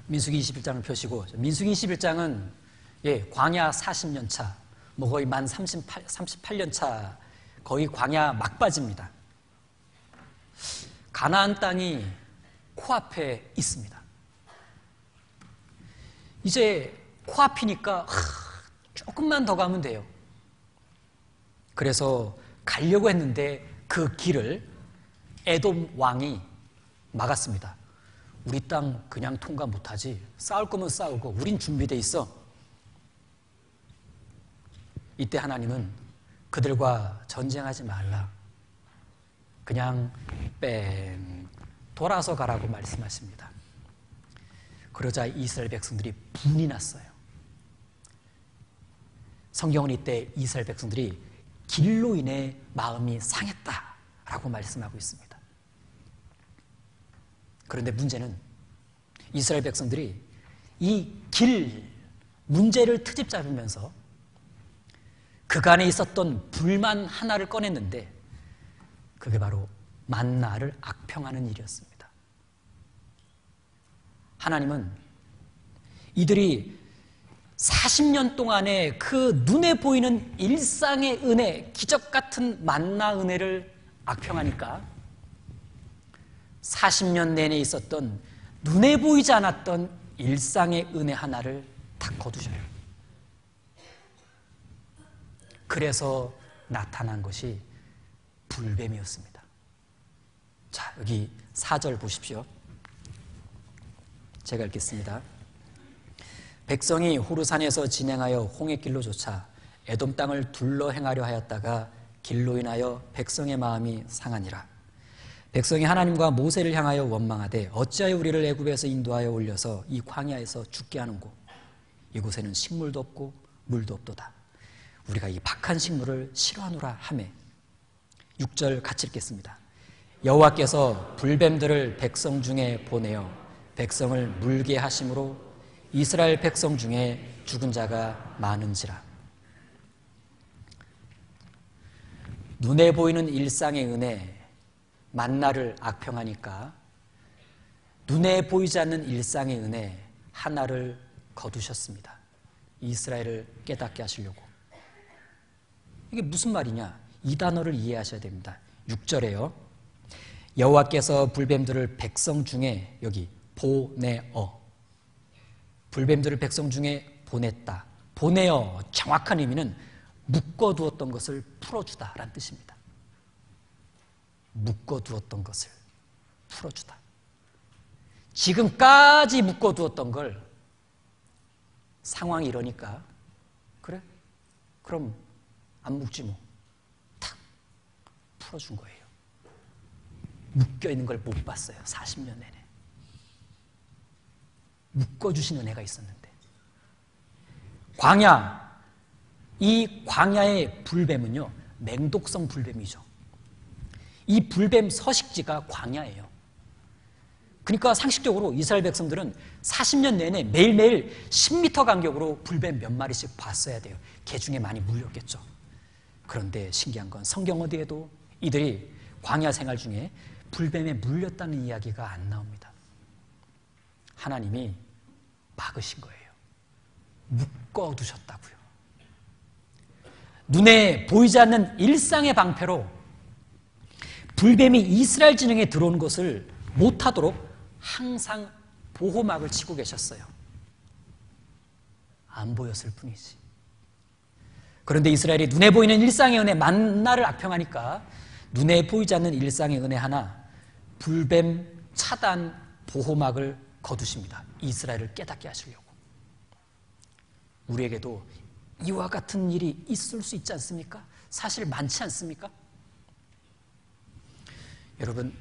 민수기 21장을 펴시고, 민수기 21장은 광야 40년 차, 거의 만 38년 차, 거의 광야 막바지입니다. 가나안 땅이 코앞에 있습니다. 이제 코앞이니까 조금만 더 가면 돼요. 그래서 가려고 했는데 그 길을 에돔 왕이 막았습니다. 우리 땅 그냥 통과 못하지. 싸울 거면 싸우고 우린 준비돼 있어. 이때 하나님은 그들과 전쟁하지 말라. 그냥 뺑 돌아서 가라고 말씀하십니다. 그러자 이스라엘 백성들이 분이 났어요. 성경은 이때 이스라엘 백성들이 길로 인해 마음이 상했다라고 말씀하고 있습니다. 그런데 문제는 이스라엘 백성들이 이 길 문제를 트집 잡으면서 그간에 있었던 불만 하나를 꺼냈는데 그게 바로 만나를 악평하는 일이었습니다. 하나님은 이들이 40년 동안의 그 눈에 보이는 일상의 은혜, 기적 같은 만나 은혜를 악평하니까 40년 내내 있었던 눈에 보이지 않았던 일상의 은혜 하나를 다 거두셔요. 그래서 나타난 것이 불뱀이었습니다. 자, 여기 4절 보십시오. 제가 읽겠습니다. 백성이 호르산에서 진행하여 홍해길로 쫓아 에돔 땅을 둘러 행하려 하였다가 길로 인하여 백성의 마음이 상하니라. 백성이 하나님과 모세를 향하여 원망하되 어찌하여 우리를 애굽에서 인도하여 올려서 이 광야에서 죽게 하는고 이곳에는 식물도 없고 물도 없도다. 우리가 이 박한 식물을 싫어하노라 하매. 6절 같이 읽겠습니다. 여호와께서 불뱀들을 백성 중에 보내어 백성을 물게 하심으로 이스라엘 백성 중에 죽은 자가 많은지라. 눈에 보이는 일상의 은혜, 만나를 악평하니까 눈에 보이지 않는 일상의 은혜 하나를 거두셨습니다. 이스라엘을 깨닫게 하시려고. 이게 무슨 말이냐? 이 단어를 이해하셔야 됩니다. 6절에요. 여호와께서 불뱀들을 백성 중에, 여기 보내어, 불뱀들을 백성 중에 보냈다. 보내어, 정확한 의미는 묶어두었던 것을 풀어주다라는 뜻입니다. 묶어두었던 것을 풀어주다. 지금까지 묶어두었던 걸 상황이 이러니까 그래? 그럼 안 묶지 뭐. 탁 풀어준 거예요. 묶여있는 걸 못 봤어요. 40년 내내. 묶어주신 은혜가 있었는데. 광야, 이 광야의 불뱀은요, 맹독성 불뱀이죠. 이 불뱀 서식지가 광야예요. 그러니까 상식적으로 이스라엘 백성들은 40년 내내 매일매일 10m 간격으로 불뱀 몇 마리씩 봤어야 돼요. 개 중에 많이 물렸겠죠. 그런데 신기한 건 성경 어디에도 이들이 광야 생활 중에 불뱀에 물렸다는 이야기가 안 나옵니다. 하나님이 막으신 거예요. 묶어두셨다고요. 눈에 보이지 않는 일상의 방패로 불뱀이 이스라엘 진영에 들어오는 것을 못하도록 항상 보호막을 치고 계셨어요. 안 보였을 뿐이지. 그런데 이스라엘이 눈에 보이는 일상의 은혜 만나를 악평하니까 눈에 보이지 않는 일상의 은혜 하나, 불뱀 차단 보호막을 거두십니다. 이스라엘을 깨닫게 하시려고. 우리에게도 이와 같은 일이 있을 수 있지 않습니까? 사실 많지 않습니까? 여러분,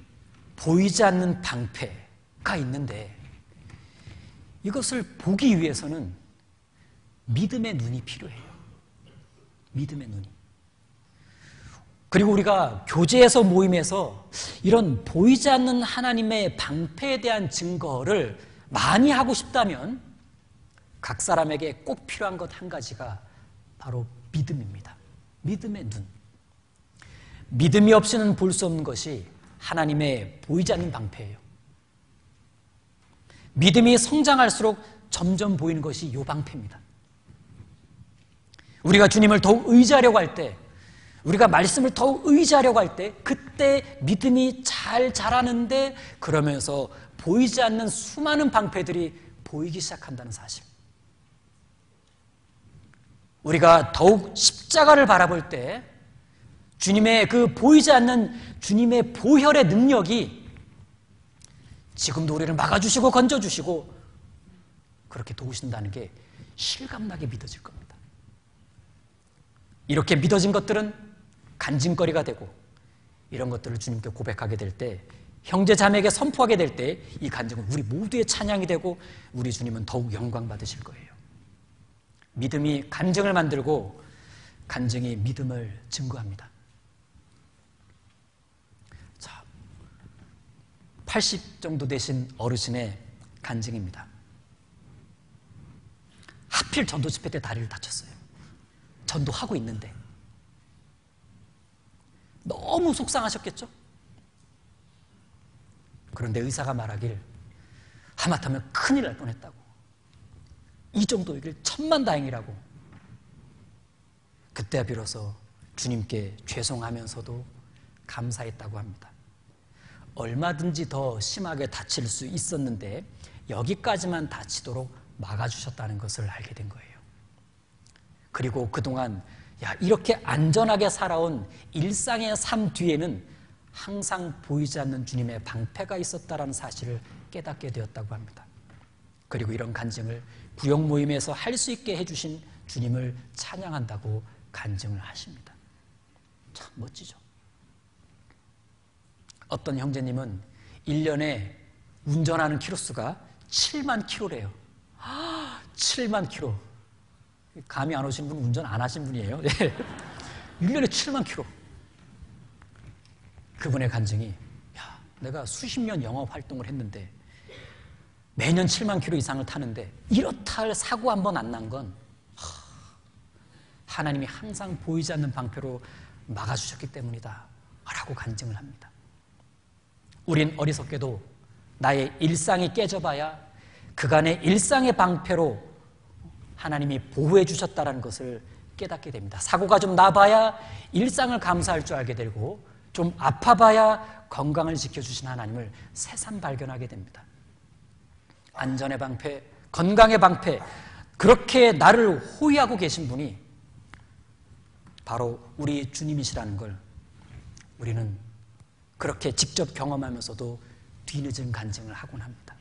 보이지 않는 방패가 있는데 이것을 보기 위해서는 믿음의 눈이 필요해요. 믿음의 눈이. 그리고 우리가 교제에서 모임에서 이런 보이지 않는 하나님의 방패에 대한 증거를 많이 하고 싶다면 각 사람에게 꼭 필요한 것 한 가지가 바로 믿음입니다. 믿음의 눈. 믿음이 없이는 볼 수 없는 것이 하나님의 보이지 않는 방패예요. 믿음이 성장할수록 점점 보이는 것이 요 방패입니다. 우리가 주님을 더욱 의지하려고 할 때 우리가 말씀을 더욱 의지하려고 할 때 그때 믿음이 잘 자라는데 그러면서 보이지 않는 수많은 방패들이 보이기 시작한다는 사실. 우리가 더욱 십자가를 바라볼 때 주님의 그 보이지 않는 주님의 보혈의 능력이 지금도 우리를 막아주시고 건져주시고 그렇게 도우신다는 게 실감나게 믿어질 겁니다. 이렇게 믿어진 것들은 간증거리가 되고 이런 것들을 주님께 고백하게 될 때 형제 자매에게 선포하게 될 때 이 간증은 우리 모두의 찬양이 되고 우리 주님은 더욱 영광 받으실 거예요. 믿음이 간증을 만들고 간증이 믿음을 증거합니다. 자, 80 정도 되신 어르신의 간증입니다. 하필 전도 집회 때 다리를 다쳤어요. 전도하고 있는데 너무 속상하셨겠죠? 그런데 의사가 말하길 하마터면 큰일 날 뻔했다고, 이 정도이길 천만다행이라고. 그때야 비로소 주님께 죄송하면서도 감사했다고 합니다. 얼마든지 더 심하게 다칠 수 있었는데 여기까지만 다치도록 막아주셨다는 것을 알게 된 거예요. 그리고 그동안 이렇게 안전하게 살아온 일상의 삶 뒤에는 항상 보이지 않는 주님의 방패가 있었다라는 사실을 깨닫게 되었다고 합니다. 그리고 이런 간증을 구역 모임에서 할 수 있게 해주신 주님을 찬양한다고 간증을 하십니다. 참 멋지죠. 어떤 형제님은 1년에 운전하는 키로수가 7만 킬로래요. 7만 킬로. 감이 안 오신 분은 운전 안 하신 분이에요. 1년에 7만 킬로. 그분의 간증이 내가 수십 년 영업 활동을 했는데 매년 7만 킬로 이상을 타는데 이렇다 할 사고 한 번 안 난 건 하나님이 항상 보이지 않는 방패로 막아주셨기 때문이다 라고 간증을 합니다. 우린 어리석게도 나의 일상이 깨져봐야 그간의 일상의 방패로 하나님이 보호해 주셨다는 것을 깨닫게 됩니다. 사고가 좀 나봐야 일상을 감사할 줄 알게 되고 좀 아파봐야 건강을 지켜주신 하나님을 새삼 발견하게 됩니다. 안전의 방패, 건강의 방패, 그렇게 나를 호위하고 계신 분이 바로 우리 주님이시라는 걸 우리는 그렇게 직접 경험하면서도 뒤늦은 간증을 하곤 합니다.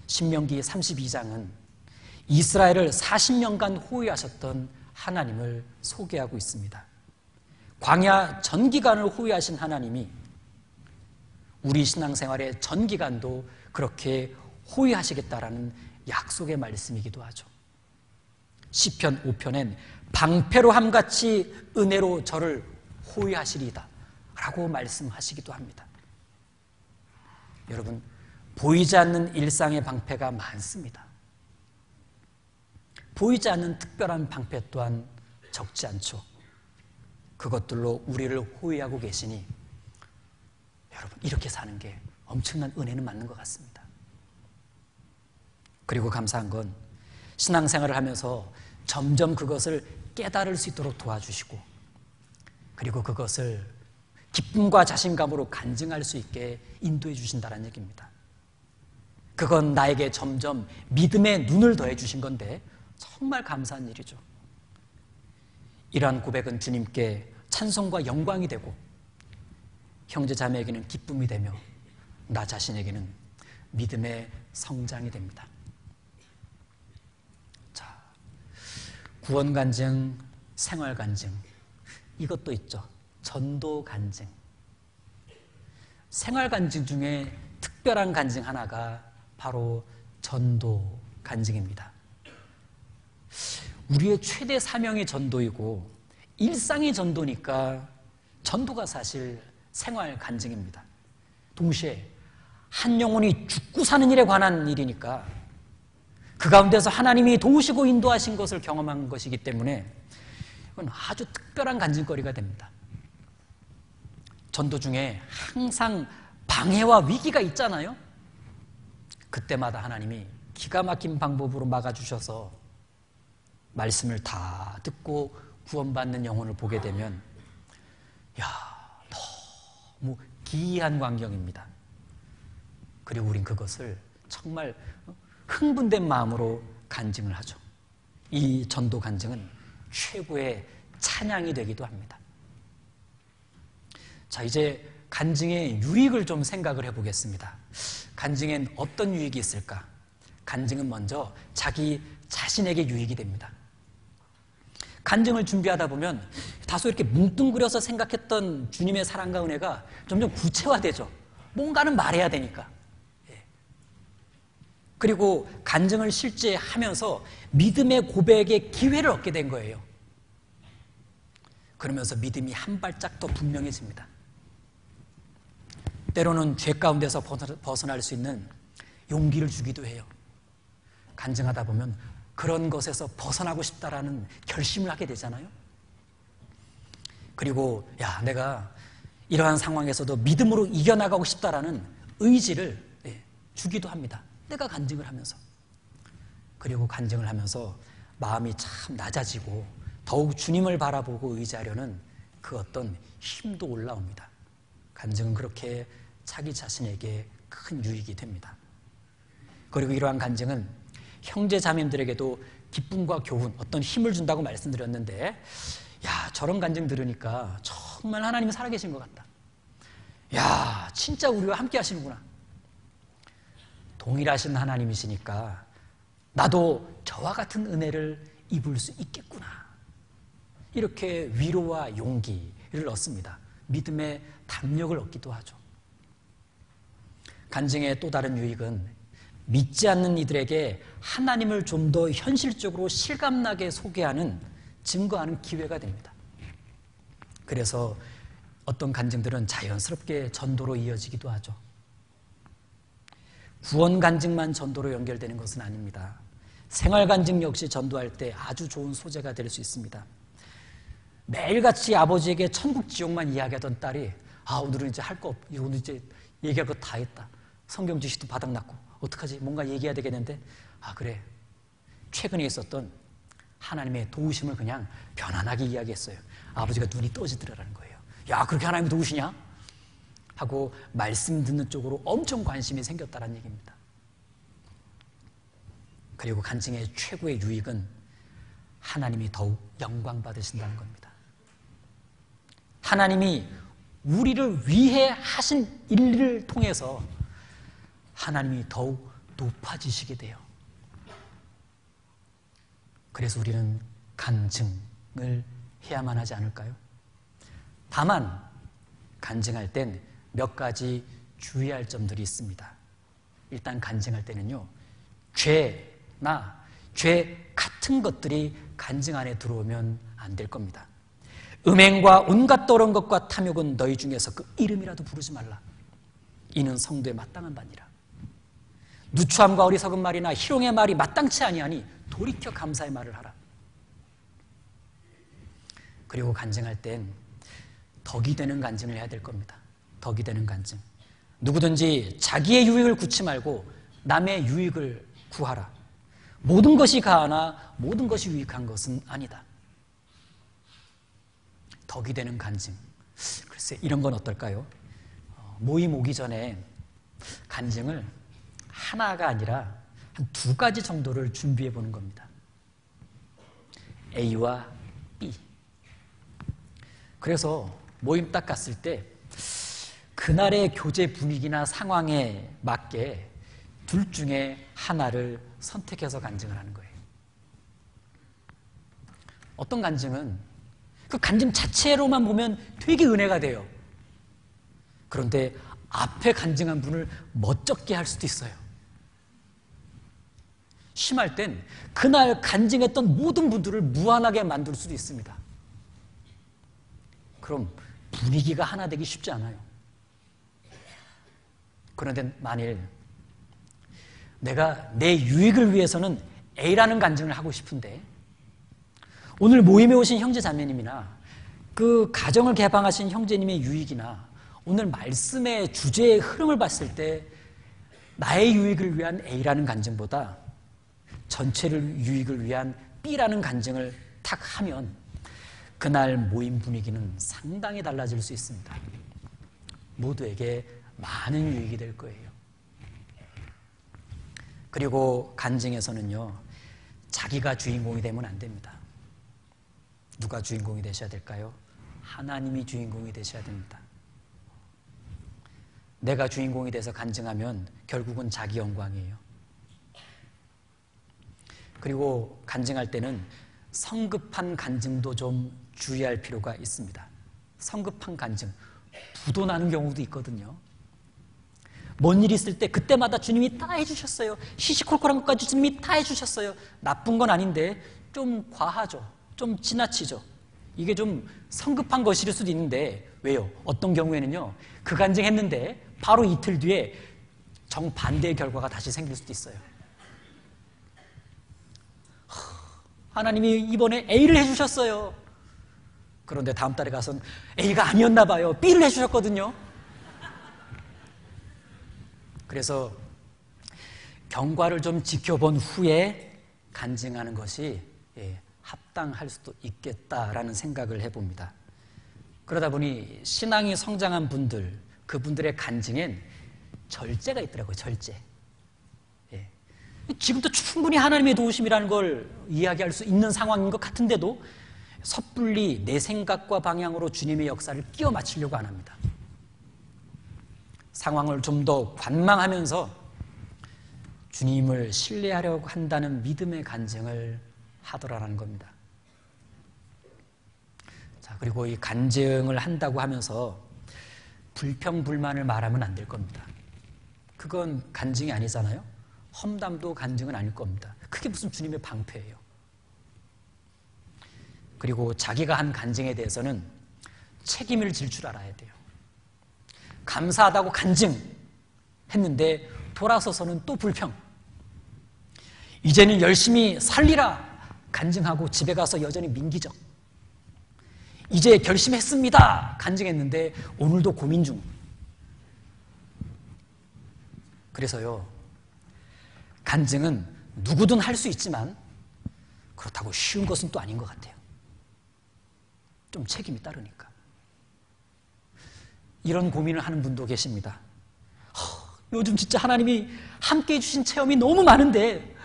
신명기 32장은 이스라엘을 40년간 호위하셨던 하나님을 소개하고 있습니다. 광야 전 기간을 호위하신 하나님이 우리 신앙생활의 전 기간도 그렇게 호위하시겠다라는 약속의 말씀이기도 하죠. 시편 5편엔 방패로 함같이 은혜로 저를 호위하시리이다 라고 말씀하시기도 합니다. 여러분, 보이지 않는 일상의 방패가 많습니다. 보이지 않는 특별한 방패 또한 적지 않죠. 그것들로 우리를 호위하고 계시니 여러분, 이렇게 사는 게 엄청난 은혜는 맞는 것 같습니다. 그리고 감사한 건 신앙생활을 하면서 점점 그것을 깨달을 수 있도록 도와주시고 그리고 그것을 기쁨과 자신감으로 간증할 수 있게 인도해 주신다는 얘기입니다. 그건 나에게 점점 믿음의 눈을 더해 주신 건데 정말 감사한 일이죠. 이러한 고백은 주님께 찬송과 영광이 되고 형제 자매에게는 기쁨이 되며 나 자신에게는 믿음의 성장이 됩니다. 자, 구원 간증, 생활 간증, 이것도 있죠. 전도 간증. 생활 간증 중에 특별한 간증 하나가 바로 전도 간증입니다. 우리의 최대 사명이 전도이고 일상의 전도니까 전도가 사실 생활 간증입니다. 동시에 한 영혼이 죽고 사는 일에 관한 일이니까 그 가운데서 하나님이 도우시고 인도하신 것을 경험한 것이기 때문에 이건 아주 특별한 간증거리가 됩니다. 전도 중에 항상 방해와 위기가 있잖아요. 그때마다 하나님이 기가 막힌 방법으로 막아주셔서 말씀을 다 듣고 구원받는 영혼을 보게 되면 너무 기이한 광경입니다. 그리고 우린 그것을 정말 흥분된 마음으로 간증을 하죠. 이 전도 간증은 최고의 찬양이 되기도 합니다. 자, 이제 간증의 유익을 좀 생각을 해보겠습니다. 간증엔 어떤 유익이 있을까? 간증은 먼저 자기 자신에게 유익이 됩니다. 간증을 준비하다 보면 다소 이렇게 뭉뚱그려서 생각했던 주님의 사랑과 은혜가 점점 구체화되죠. 뭔가는 말해야 되니까. 그리고 간증을 실제 하면서 믿음의 고백의 기회를 얻게 된 거예요. 그러면서 믿음이 한 발짝 더 분명해집니다. 때로는 죄 가운데서 벗어날 수 있는 용기를 주기도 해요. 간증하다 보면 그런 것에서 벗어나고 싶다라는 결심을 하게 되잖아요. 그리고 내가 이러한 상황에서도 믿음으로 이겨나가고 싶다라는 의지를 주기도 합니다. 내가 간증을 하면서. 그리고 간증을 하면서 마음이 참 낮아지고 더욱 주님을 바라보고 의지하려는 그 어떤 힘도 올라옵니다. 간증은 그렇게 자기 자신에게 큰 유익이 됩니다. 그리고 이러한 간증은 형제 자매들에게도 기쁨과 교훈, 어떤 힘을 준다고 말씀드렸는데, 저런 간증 들으니까 정말 하나님이 살아계신 것 같다. 진짜 우리와 함께 하시는구나. 동일하신 하나님이시니까 나도 저와 같은 은혜를 입을 수 있겠구나. 이렇게 위로와 용기를 얻습니다. 믿음의 담력을 얻기도 하죠. 간증의 또 다른 유익은 믿지 않는 이들에게 하나님을 좀 더 현실적으로 실감나게 소개하는, 증거하는 기회가 됩니다. 그래서 어떤 간증들은 자연스럽게 전도로 이어지기도 하죠. 구원 간증만 전도로 연결되는 것은 아닙니다. 생활 간증 역시 전도할 때 아주 좋은 소재가 될 수 있습니다. 매일같이 아버지에게 천국 지옥만 이야기하던 딸이 오늘은 이제 할 거 없, 오늘 이제 얘기할 거 다 했다. 성경 지식도 바닥났고 어떡하지? 뭔가 얘기해야 되겠는데 그래. 최근에 있었던 하나님의 도우심을 그냥 편안하게 이야기했어요. 아버지가 눈이 떠지더라는 거예요. 그렇게 하나님이 도우시냐? 하고 말씀 듣는 쪽으로 엄청 관심이 생겼다는 얘기입니다. 그리고 간증의 최고의 유익은 하나님이 더욱 영광 받으신다는 겁니다. 하나님이 우리를 위해 하신 일을 통해서 하나님이 더욱 높아지시게 돼요. 그래서 우리는 간증을 해야만 하지 않을까요? 다만 간증할 땐 몇 가지 주의할 점들이 있습니다. 일단 간증할 때는요, 죄나 죄 같은 것들이 간증 안에 들어오면 안 될 겁니다. 음행과 온갖 더러운 것과 탐욕은 너희 중에서 그 이름이라도 부르지 말라. 이는 성도에 마땅한 바니라. 누추함과 어리석은 말이나 희롱의 말이 마땅치 아니하니 돌이켜 감사의 말을 하라. 그리고 간증할 땐 덕이 되는 간증을 해야 될 겁니다. 덕이 되는 간증. 누구든지 자기의 유익을 구치 말고 남의 유익을 구하라. 모든 것이 가하나 모든 것이 유익한 것은 아니다. 덕이 되는 간증. 글쎄, 이런 건 어떨까요? 모임 오기 전에 간증을 하나가 아니라 한 2가지 정도를 준비해 보는 겁니다. A와 B. 그래서 모임 딱 갔을 때 그날의 교제 분위기나 상황에 맞게 둘 중에 하나를 선택해서 간증을 하는 거예요. 어떤 간증은 그 간증 자체로만 보면 되게 은혜가 돼요. 그런데 앞에 간증한 분을 멋쩍게 할 수도 있어요. 심할 땐 그날 간증했던 모든 분들을 무안하게 만들 수도 있습니다. 그럼 분위기가 하나 되기 쉽지 않아요. 그런데 만일 내가 내 유익을 위해서는 A라는 간증을 하고 싶은데 오늘 모임에 오신 형제 자매님이나 그 가정을 개방하신 형제님의 유익이나 오늘 말씀의 주제의 흐름을 봤을 때 나의 유익을 위한 A라는 간증보다 전체를 유익을 위한 B라는 간증을 탁 하면 그날 모임 분위기는 상당히 달라질 수 있습니다. 모두에게 많은 유익이 될 거예요. 그리고 간증에서는요, 자기가 주인공이 되면 안 됩니다. 누가 주인공이 되셔야 될까요? 하나님이 주인공이 되셔야 됩니다. 내가 주인공이 돼서 간증하면 결국은 자기 영광이에요. 그리고 간증할 때는 성급한 간증도 좀 주의할 필요가 있습니다. 성급한 간증, 부도 나는 경우도 있거든요. 뭔 일이 있을 때 그때마다 주님이 다 해주셨어요. 시시콜콜한 것까지 주님이 다 해주셨어요. 나쁜 건 아닌데 좀 과하죠. 좀 지나치죠. 이게 좀 성급한 것일 수도 있는데 왜요? 어떤 경우에는요, 그 간증했는데 바로 이틀 뒤에 정반대의 결과가 다시 생길 수도 있어요. 하나님이 이번에 A를 해주셨어요. 그런데 다음 달에 가서는 A가 아니었나 봐요. B를 해주셨거든요. 그래서 경과를 좀 지켜본 후에 간증하는 것이 합당할 수도 있겠다라는 생각을 해봅니다. 그러다 보니 신앙이 성장한 분들, 그분들의 간증엔 절제가 있더라고요. 절제. 지금도 충분히 하나님의 도우심이라는 걸 이야기할 수 있는 상황인 것 같은데도 섣불리 내 생각과 방향으로 주님의 역사를 끼워 맞추려고 안 합니다. 상황을 좀 더 관망하면서 주님을 신뢰하려고 한다는 믿음의 간증을 하더라라는 겁니다. 자, 그리고 이 간증을 한다고 하면서 불평불만을 말하면 안 될 겁니다. 그건 간증이 아니잖아요. 험담도 간증은 아닐 겁니다. 그게 무슨 주님의 방패예요. 그리고 자기가 한 간증에 대해서는 책임을 질 줄 알아야 돼요. 감사하다고 간증했는데 돌아서서는 또 불평. 이제는 열심히 살리라 간증하고 집에 가서 여전히 민기적. 이제 결심했습니다 간증했는데 오늘도 고민 중. 그래서요, 간증은 누구든 할 수 있지만 그렇다고 쉬운 것은 또 아닌 것 같아요. 좀 책임이 따르니까. 이런 고민을 하는 분도 계십니다. 요즘 진짜 하나님이 함께 해주신 체험이 너무 많은데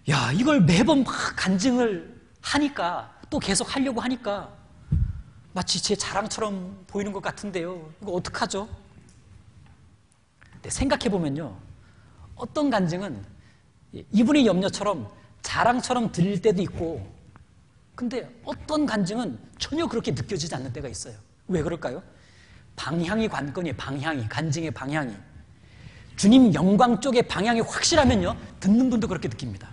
야, 이걸 매번 막 간증을 하니까 또 계속 하려고 하니까 마치 제 자랑처럼 보이는 것 같은데요. 이거 어떡하죠? 네, 생각해보면요, 어떤 간증은 이분의 염려처럼 자랑처럼 들릴 때도 있고, 근데 어떤 간증은 전혀 그렇게 느껴지지 않는 때가 있어요. 왜 그럴까요? 방향이 관건이에요. 방향이, 간증의 방향이. 주님 영광 쪽의 방향이 확실하면요, 듣는 분도 그렇게 느낍니다.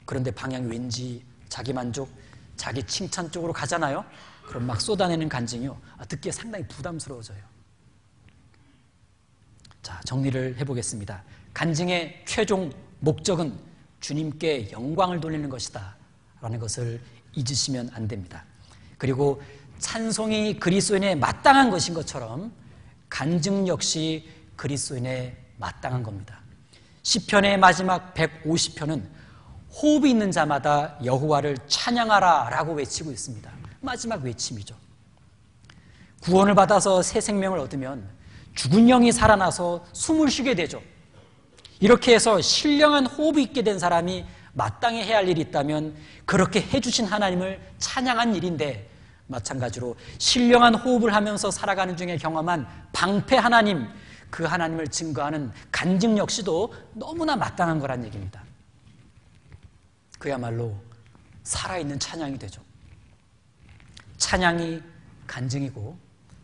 그런데 방향이 왠지 자기 만족, 자기 칭찬 쪽으로 가잖아요. 그럼 막 쏟아내는 간증이요, 듣기에 상당히 부담스러워져요. 자, 정리를 해보겠습니다. 간증의 최종 목적은 주님께 영광을 돌리는 것이다 라는 것을 잊으시면 안 됩니다. 그리고 찬송이 그리스도인에 마땅한 것인 것처럼 간증 역시 그리스도인에 마땅한 겁니다. 시편의 마지막 150편은 호흡이 있는 자마다 여호와를 찬양하라 라고 외치고 있습니다. 마지막 외침이죠. 구원을 받아서 새 생명을 얻으면 죽은 영이 살아나서 숨을 쉬게 되죠. 이렇게 해서 신령한 호흡이 있게 된 사람이 마땅히 해야 할 일이 있다면 그렇게 해주신 하나님을 찬양한 일인데, 마찬가지로 신령한 호흡을 하면서 살아가는 중에 경험한 방패 하나님, 그 하나님을 증거하는 간증 역시도 너무나 마땅한 거란 얘기입니다. 그야말로 살아있는 찬양이 되죠. 찬양이 간증이고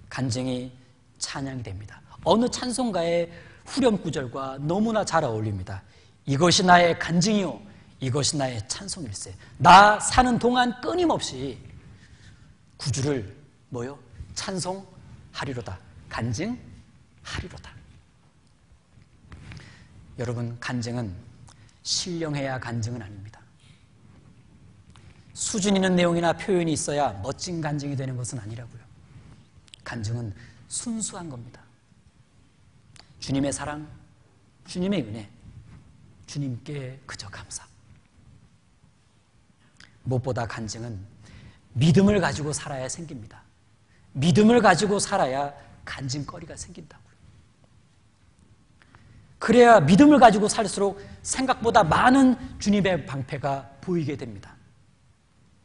간증이 찬양이 됩니다. 어느 찬송가의 후렴구절과 너무나 잘 어울립니다. 이것이 나의 간증이요, 이것이 나의 찬송일세. 나 사는 동안 끊임없이 구주를 뭐요? 찬송하리로다. 간증하리로다. 여러분, 간증은 신령해야 간증은 아닙니다. 수준 있는 내용이나 표현이 있어야 멋진 간증이 되는 것은 아니라고요. 간증은 순수한 겁니다. 주님의 사랑, 주님의 은혜, 주님께 그저 감사. 무엇보다 간증은 믿음을 가지고 살아야 생깁니다. 믿음을 가지고 살아야 간증거리가 생긴다고요. 그래야 믿음을 가지고 살수록 생각보다 많은 주님의 방패가 보이게 됩니다.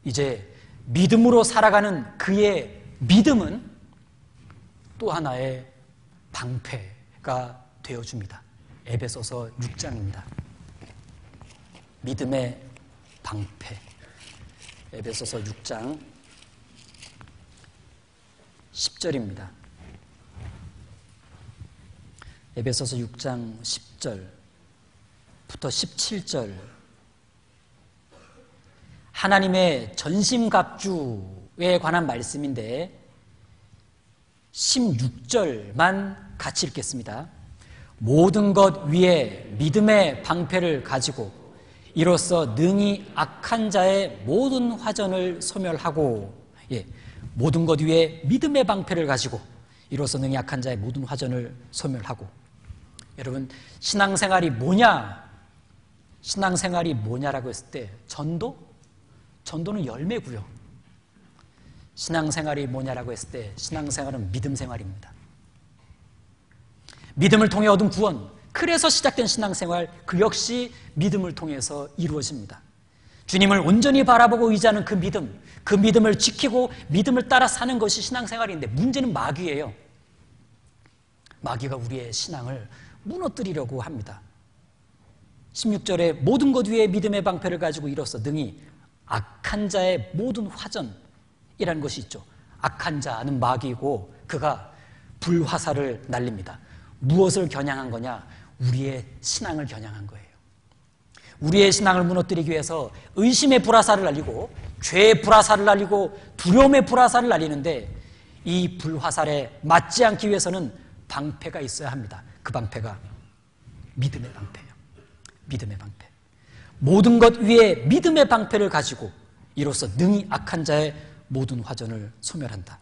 이제 믿음으로 살아가는 그의 믿음은 또 하나의 방패가 되어줍니다. 에베소서 6장입니다. 믿음의 방패. 에베소서 6장 10절입니다. 에베소서 6장 10절부터 17절. 하나님의 전심갑주에 관한 말씀인데 16절만 같이 읽겠습니다. 모든 것 위에 믿음의 방패를 가지고 이로써 능히 악한 자의 모든 화전을 소멸하고, 모든 것 위에 믿음의 방패를 가지고 이로써 능히 악한 자의 모든 화전을 소멸하고. 여러분, 신앙생활이 뭐냐? 신앙생활이 뭐냐라고 했을 때 전도는 열매고요. 신앙생활이 뭐냐라고 했을 때 신앙생활은 믿음생활입니다. 믿음을 통해 얻은 구원, 그래서 시작된 신앙생활, 그 역시 믿음을 통해서 이루어집니다. 주님을 온전히 바라보고 의지하는 그 믿음을 지키고 믿음을 따라 사는 것이 신앙생활인데, 문제는 마귀예요. 마귀가 우리의 신앙을 무너뜨리려고 합니다. 16절에 모든 것 위에 믿음의 방패를 가지고 이로써 능히 악한 자의 모든 화전이라는 것이 있죠. 악한 자는 마귀이고 그가 불화살을 날립니다. 무엇을 겨냥한 거냐? 우리의 신앙을 겨냥한 거예요. 우리의 신앙을 무너뜨리기 위해서 의심의 불화살을 날리고 죄의 불화살을 날리고 두려움의 불화살을 날리는데, 이 불화살에 맞지 않기 위해서는 방패가 있어야 합니다. 그 방패가 믿음의 방패예요. 믿음의 방패. 모든 것 위에 믿음의 방패를 가지고 이로써 능히 악한 자의 모든 화전을 소멸한다.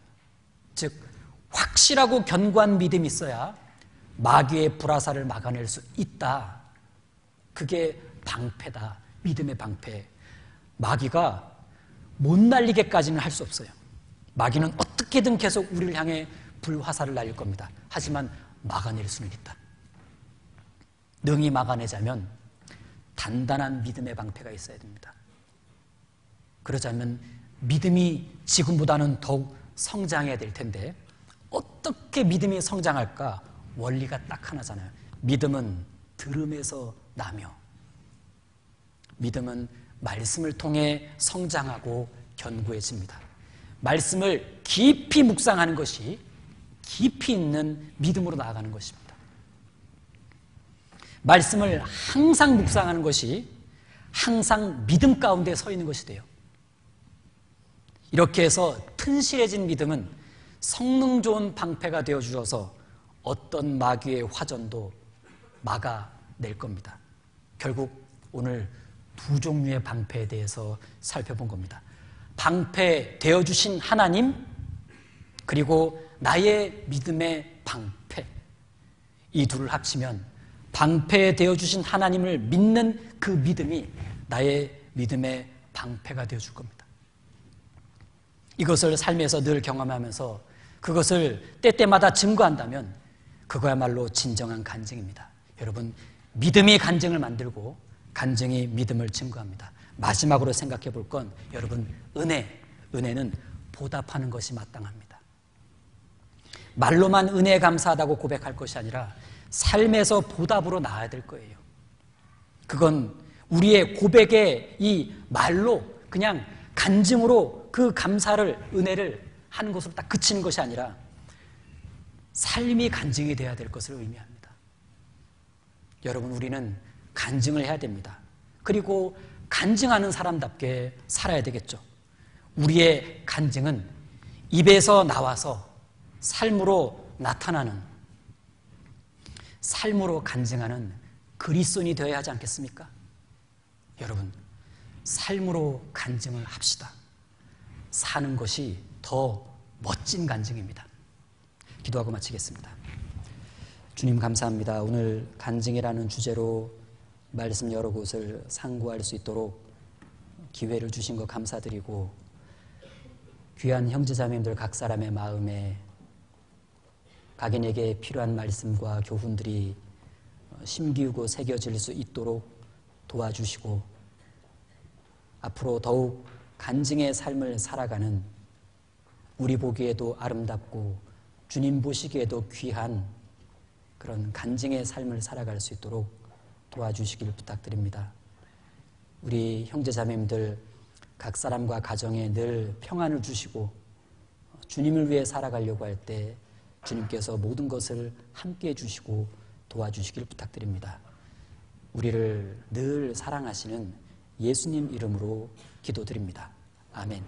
즉, 확실하고 견고한 믿음이 있어야 마귀의 불화살을 막아낼 수 있다. 그게 방패다. 믿음의 방패. 마귀가 못 날리게까지는 할 수 없어요. 마귀는 어떻게든 계속 우리를 향해 불화살을 날릴 겁니다. 하지만 막아낼 수는 있다. 능히 막아내자면 단단한 믿음의 방패가 있어야 됩니다. 그러자면 믿음이 지금보다는 더욱 성장해야 될 텐데, 어떻게 믿음이 성장할까? 원리가 딱 하나잖아요. 믿음은 들음에서 나며, 믿음은 말씀을 통해 성장하고 견고해집니다. 말씀을 깊이 묵상하는 것이 깊이 있는 믿음으로 나아가는 것입니다. 말씀을 항상 묵상하는 것이 항상 믿음 가운데 서 있는 것이 돼요. 이렇게 해서 튼실해진 믿음은 성능 좋은 방패가 되어 주어서 어떤 마귀의 화전도 막아낼 겁니다. 결국 오늘 두 종류의 방패에 대해서 살펴본 겁니다. 방패 되어주신 하나님, 그리고 나의 믿음의 방패. 이 둘을 합치면 방패 되어주신 하나님을 믿는 그 믿음이 나의 믿음의 방패가 되어줄 겁니다. 이것을 삶에서 늘 경험하면서 그것을 때때마다 증거한다면 그거야말로 진정한 간증입니다. 여러분, 믿음이 간증을 만들고 간증이 믿음을 증거합니다. 마지막으로 생각해 볼 건, 여러분, 은혜는 보답하는 것이 마땅합니다. 말로만 은혜에 감사하다고 고백할 것이 아니라 삶에서 보답으로 나아야 될 거예요. 그건 우리의 고백의 이 말로 그냥 간증으로 그 감사를, 은혜를 하는 것으로 딱 그치는 것이 아니라 삶이 간증이 되어야 될 것을 의미합니다. 여러분, 우리는 간증을 해야 됩니다. 그리고 간증하는 사람답게 살아야 되겠죠. 우리의 간증은 입에서 나와서 삶으로 나타나는, 삶으로 간증하는 그리스도인이 되어야 하지 않겠습니까? 여러분, 삶으로 간증을 합시다. 사는 것이 더 멋진 간증입니다. 기도하고 마치겠습니다. 주님, 감사합니다. 오늘 간증이라는 주제로 말씀 여러 곳을 상고할 수 있도록 기회를 주신 것 감사드리고 귀한 형제자매님들 각 사람의 마음에 각인에게 필요한 말씀과 교훈들이 심기우고 새겨질 수 있도록 도와주시고 앞으로 더욱 간증의 삶을 살아가는 우리 보기에도 아름답고 주님 보시기에도 귀한 그런 간증의 삶을 살아갈 수 있도록 도와주시길 부탁드립니다. 우리 형제자매님들 각 사람과 가정에 늘 평안을 주시고 주님을 위해 살아가려고 할 때 주님께서 모든 것을 함께해 주시고 도와주시길 부탁드립니다. 우리를 늘 사랑하시는 예수님 이름으로 기도드립니다. 아멘.